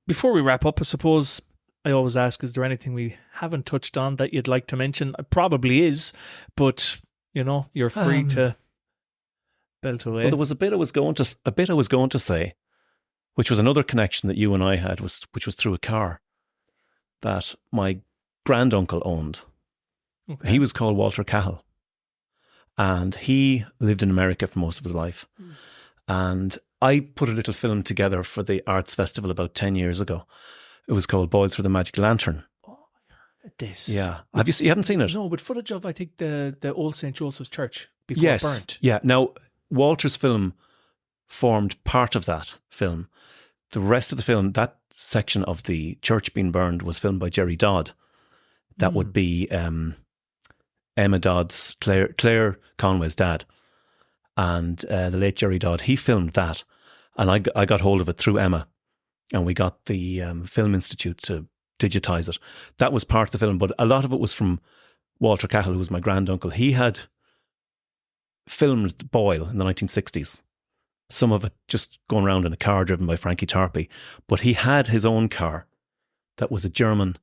S1: Before we wrap up, I suppose I always ask: is there anything we haven't touched on that you'd like to mention? It probably is, but you're free to belt away.
S2: Well, there was a bit I was going to say, which was another connection that you and I had, which was through a car that my granduncle owned. Okay. He was called Walter Cahill, and he lived in America for most of his life. And I put a little film together for the Arts Festival about 10 years ago. It was called Boyle Through the Magic Lantern.
S1: Oh, I heard this.
S2: Yeah. You haven't seen it?
S1: No, but footage of, I think, the old St. Joseph's Church before it burnt.
S2: Yeah. Now, Walter's film formed part of that film. The rest of the film, that section of the church being burned, was filmed by Jerry Dodd. That would be Emma Dodd's, Claire Conway's dad. And the late Jerry Dodd, he filmed that. And I got hold of it through Emma. And we got the Film Institute to digitize it. That was part of the film. But a lot of it was from Walter Cahill, who was my granduncle. He had filmed Boyle in the 1960s. Some of it just going around in a car driven by Frankie Tarpey. But he had his own car that was a German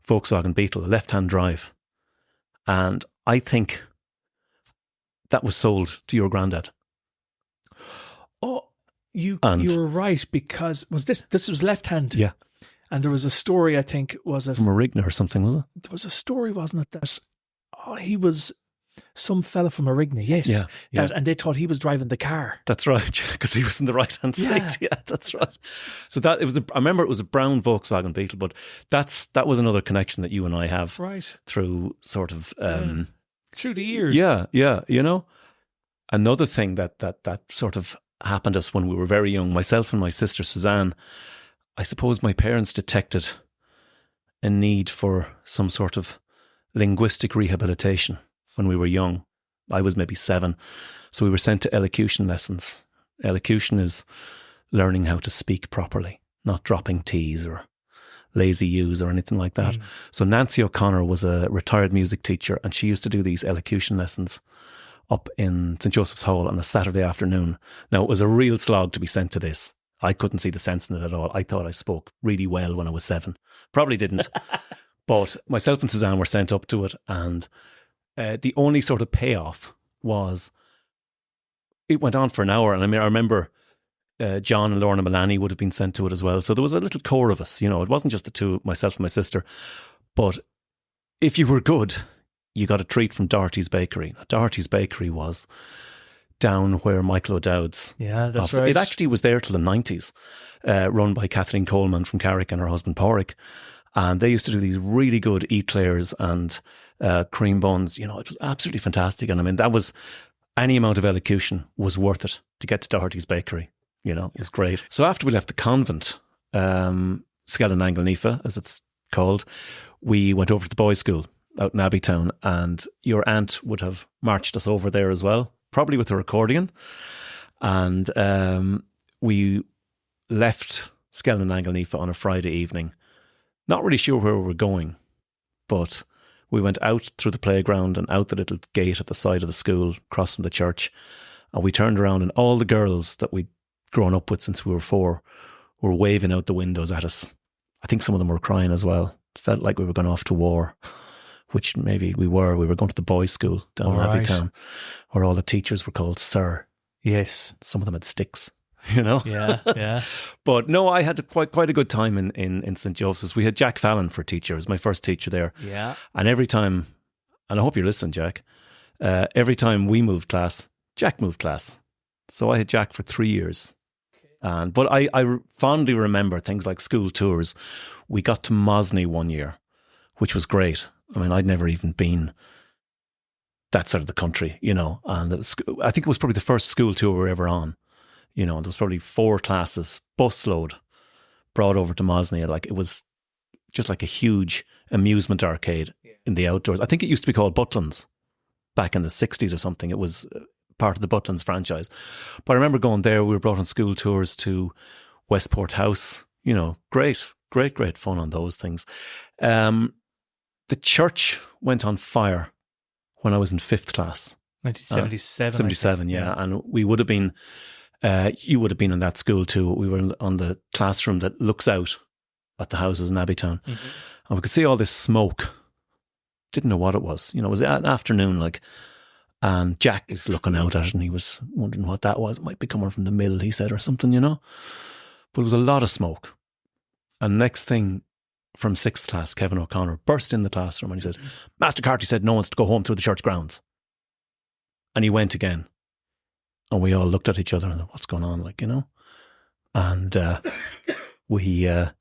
S2: Volkswagen Beetle, a left-hand drive. And I think that was sold to your granddad.
S1: Oh, you were right, because this was left-hand?
S2: Yeah.
S1: And there was a story, I think, was it?
S2: From Arigna or something, was it?
S1: There was a story, wasn't it, that he was some fella from Arigna, yes.
S2: Yeah.
S1: And they thought he was driving the car.
S2: That's right, because he was in the right-hand seat. Yeah, that's right. So I remember it was a brown Volkswagen Beetle, but that was another connection that you and I have.
S1: Right.
S2: Through sort of...
S1: through the years.
S2: Yeah. Another thing that sort of happened to us when we were very young, myself and my sister Suzanne, I suppose my parents detected a need for some sort of linguistic rehabilitation when we were young. I was maybe 7. So we were sent to elocution lessons. Elocution is learning how to speak properly, not dropping T's or lazy U's or anything like that. So Nancy O'Connor was a retired music teacher, and she used to do these elocution lessons up in St. Joseph's Hall on a Saturday afternoon. Now, it was a real slog to be sent to this. I couldn't see the sense in it at all. I thought I spoke really well when I was 7. Probably didn't. But myself and Suzanne were sent up to it, and the only sort of payoff was it went on for an hour. And I remember John and Lorna Milani would have been sent to it as well. So there was a little core of us, it wasn't just the two, myself and my sister. But if you were good, you got a treat from Doherty's Bakery. Now, Doherty's Bakery was down where Michael O'Dowd's.
S1: Yeah, that's right.
S2: It actually was there till the 90s, run by Kathleen Coleman from Carrick and her husband Porrick. And they used to do these really good eclairs and cream buns. It was absolutely fantastic. And I mean, that was any amount of elocution was worth it to get to Doherty's Bakery. It was great. So after we left the convent, Skellan Anglenifa, as it's called, we went over to the boys' school out in Abbeytown, and your aunt would have marched us over there as well. probably with her accordion. And we left Skellig na Nagelnifa on a Friday evening. Not really sure where we were going, but we went out through the playground and out the little gate at the side of the school, across from the church. And we turned around and all the girls that we'd grown up with since we were 4 were waving out the windows at us. I think some of them were crying as well. It felt like we were going off to war, which maybe we were. We were going to the boys' school down in Abbeytown, where all the teachers were called Sir.
S1: Yes.
S2: Some of them had sticks, you know?
S1: Yeah.
S2: But no, I had quite a good time in St. Joseph's. We had Jack Fallon for teacher. It was my first teacher there.
S1: Yeah.
S2: And every time, and I hope you're listening, Jack, every time we moved class, Jack moved class. So I had Jack for 3 years. But I fondly remember things like school tours. We got to Mosney one year, which was great. I mean, I'd never even been that side of the country, you know. And I think it was probably the first school tour we were ever on. You know, there was probably 4 classes, busload, brought over to Mosney. Like, it was just like a huge amusement arcade in the outdoors. I think it used to be called Butlins back in the 60s or something. It was part of the Butlins franchise. But I remember going there. We were brought on school tours to Westport House. You know, great fun on those things. The church went on fire when I was in 5th class.
S1: 1977.
S2: 77, yeah. And we would have been, you would have been in that school too. We were on the classroom that looks out at the houses in Abbeytown. Mm-hmm. And we could see all this smoke. Didn't know what it was. You know, it was an afternoon, like, and Jack is looking out at it and he was wondering what that was. It might be coming from the mill, he said, or something, you know. But it was a lot of smoke. And next thing, from 6th class, Kevin O'Connor burst in the classroom and he said, Master Carty said no one's to go home through the church grounds. And he went again. And we all looked at each other and thought, what's going on, like, you know? And we, of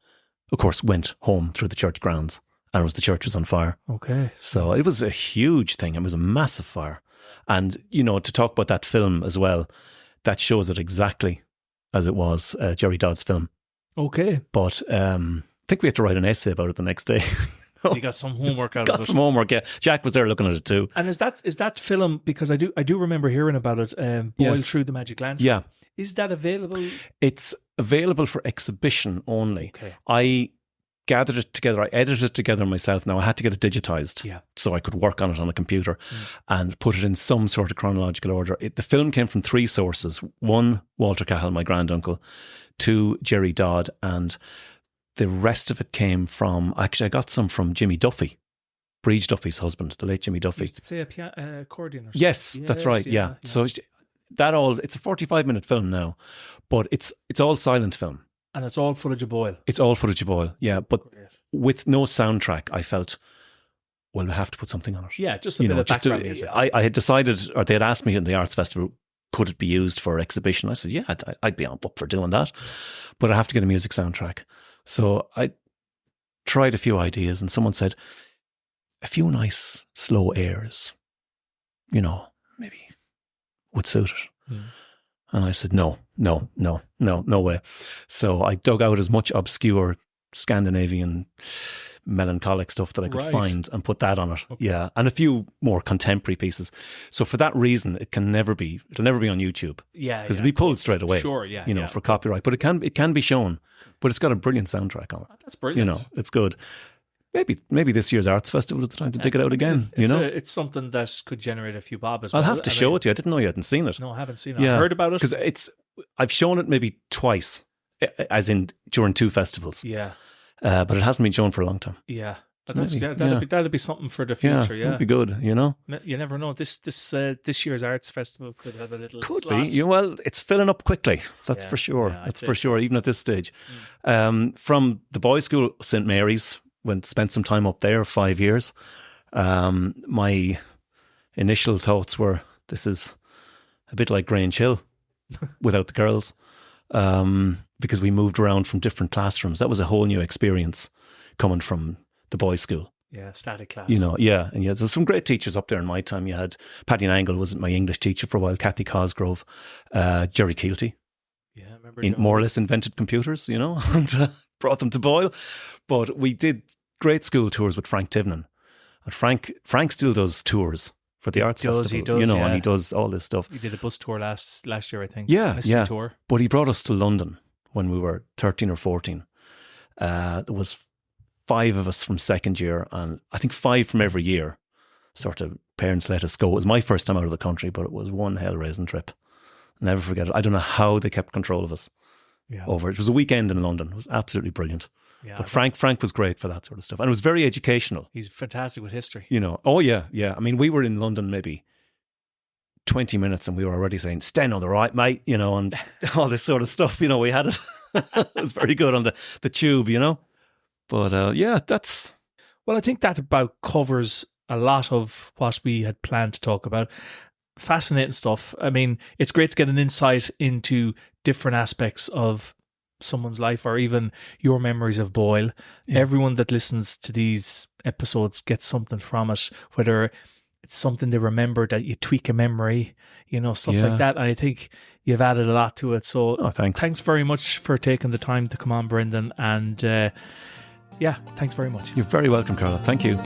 S2: course, went home through the church grounds and the church was on fire.
S1: Okay.
S2: So it was a huge thing. It was a massive fire. And, you know, to talk about that film as well, that shows it exactly as it was, Jerry Dodd's film.
S1: Okay.
S2: But I think we had to write an essay about it the next day.
S1: You got some homework out of it.
S2: Got some homework, yeah. Jack was there looking at it too.
S1: And is that film, because I do remember hearing about it, Boyle Through the Magic Lantern.
S2: Yeah.
S1: Is that available?
S2: It's available for exhibition only.
S1: Okay.
S2: I gathered it together. I edited it together myself. Now I had to get it digitized so I could work on it on a computer and put it in some sort of chronological order. The film came from 3 sources. 1, Walter Cahill, my granduncle. 2, Jerry Dodd. And the rest of it came from, actually I got some from Jimmy Duffy, Breege Duffy's husband, the late Jimmy Duffy.
S1: Used to play a accordion or something.
S2: Yes, that's right, yeah. So it's a 45-minute film now, but it's all silent film.
S1: And it's all footage of Boyle.
S2: It's all footage of Boyle, yeah. But with no soundtrack, I felt, well, we have to put something on it.
S1: Yeah, just a bit of background music.
S2: I had decided, or they had asked me in the Arts Festival, could it be used for exhibition? I said, yeah, I'd be up for doing that. But I have to get a music soundtrack. So I tried a few ideas and someone said, a few nice slow airs, you know, maybe would suit it. Mm. And I said, no way. So I dug out as much obscure Scandinavian melancholic stuff that I could find and put that on it. Okay. Yeah. And a few more contemporary pieces. So for that reason, it'll never be on YouTube.
S1: Yeah.
S2: Because it'll be pulled straight away.
S1: Sure, yeah.
S2: You know, for copyright. But it can be shown. But it's got a brilliant soundtrack on it.
S1: That's brilliant.
S2: You know, it's good. Maybe this year's Arts Festival is the time to dig it out again.
S1: It's something that could generate a few bob as well.
S2: I'll have to show it to you. I didn't know you hadn't seen it.
S1: No, I haven't seen it. Yeah. I heard about it.
S2: Because I've shown it maybe twice, as in during 2 festivals.
S1: Yeah.
S2: But it hasn't been shown for a long time.
S1: Yeah. But that'd be something for the future, yeah.
S2: That'd be good, you know?
S1: You never know. This year's Arts Festival could have a little...
S2: Could be. Well, it's filling up quickly. That's for sure. That's for sure, even at this stage. From the boys' school, St. Mary's, spent some time up there, 5 years. My initial thoughts were, this is a bit like Grange Hill without the girls, because we moved around from different classrooms. That was a whole new experience coming from the boys' school.
S1: Yeah, static class.
S2: You know, yeah. And you had some great teachers up there in my time. You had Paddy Nangle was my English teacher for a while, Kathy Cosgrove, Jerry Keelty.
S1: Yeah, I remember.
S2: More or less invented computers, you know, and brought them to Boyle. But we did great school tours with Frank Tivnan. And Frank still does tours for the Arts Festival.
S1: He does,
S2: and he does all this stuff.
S1: He did a bus tour last year, I think.
S2: Yeah,
S1: Mystery tour.
S2: But he brought us to London when we were 13 or 14. There was 5 of us from second year, and I think 5 from every year. Sort of parents let us go. It was my first time out of the country, but it was one hell-raising trip. Never forget it. I don't know how they kept control of us over it. It was a weekend in London. It was absolutely brilliant. Yeah, but Frank was great for that sort of stuff. And it was very educational.
S1: He's fantastic with history.
S2: Oh yeah. I mean, we were in London maybe 20 minutes and we were already saying, stand on the right, mate, and all this sort of stuff. We had it. It was very good on the tube, But that's...
S1: Well, I think that about covers a lot of what we had planned to talk about. Fascinating stuff. I mean, it's great to get an insight into different aspects of someone's life, or even your memories of Boyle. Yeah. Everyone that listens to these episodes gets something from it, whether it's something they remember, that you tweak a memory, stuff like that. And I think you've added a lot to it. So thanks very much for taking the time to come on, Brendan. And thanks very much.
S2: You're very welcome, Carla. Thank you.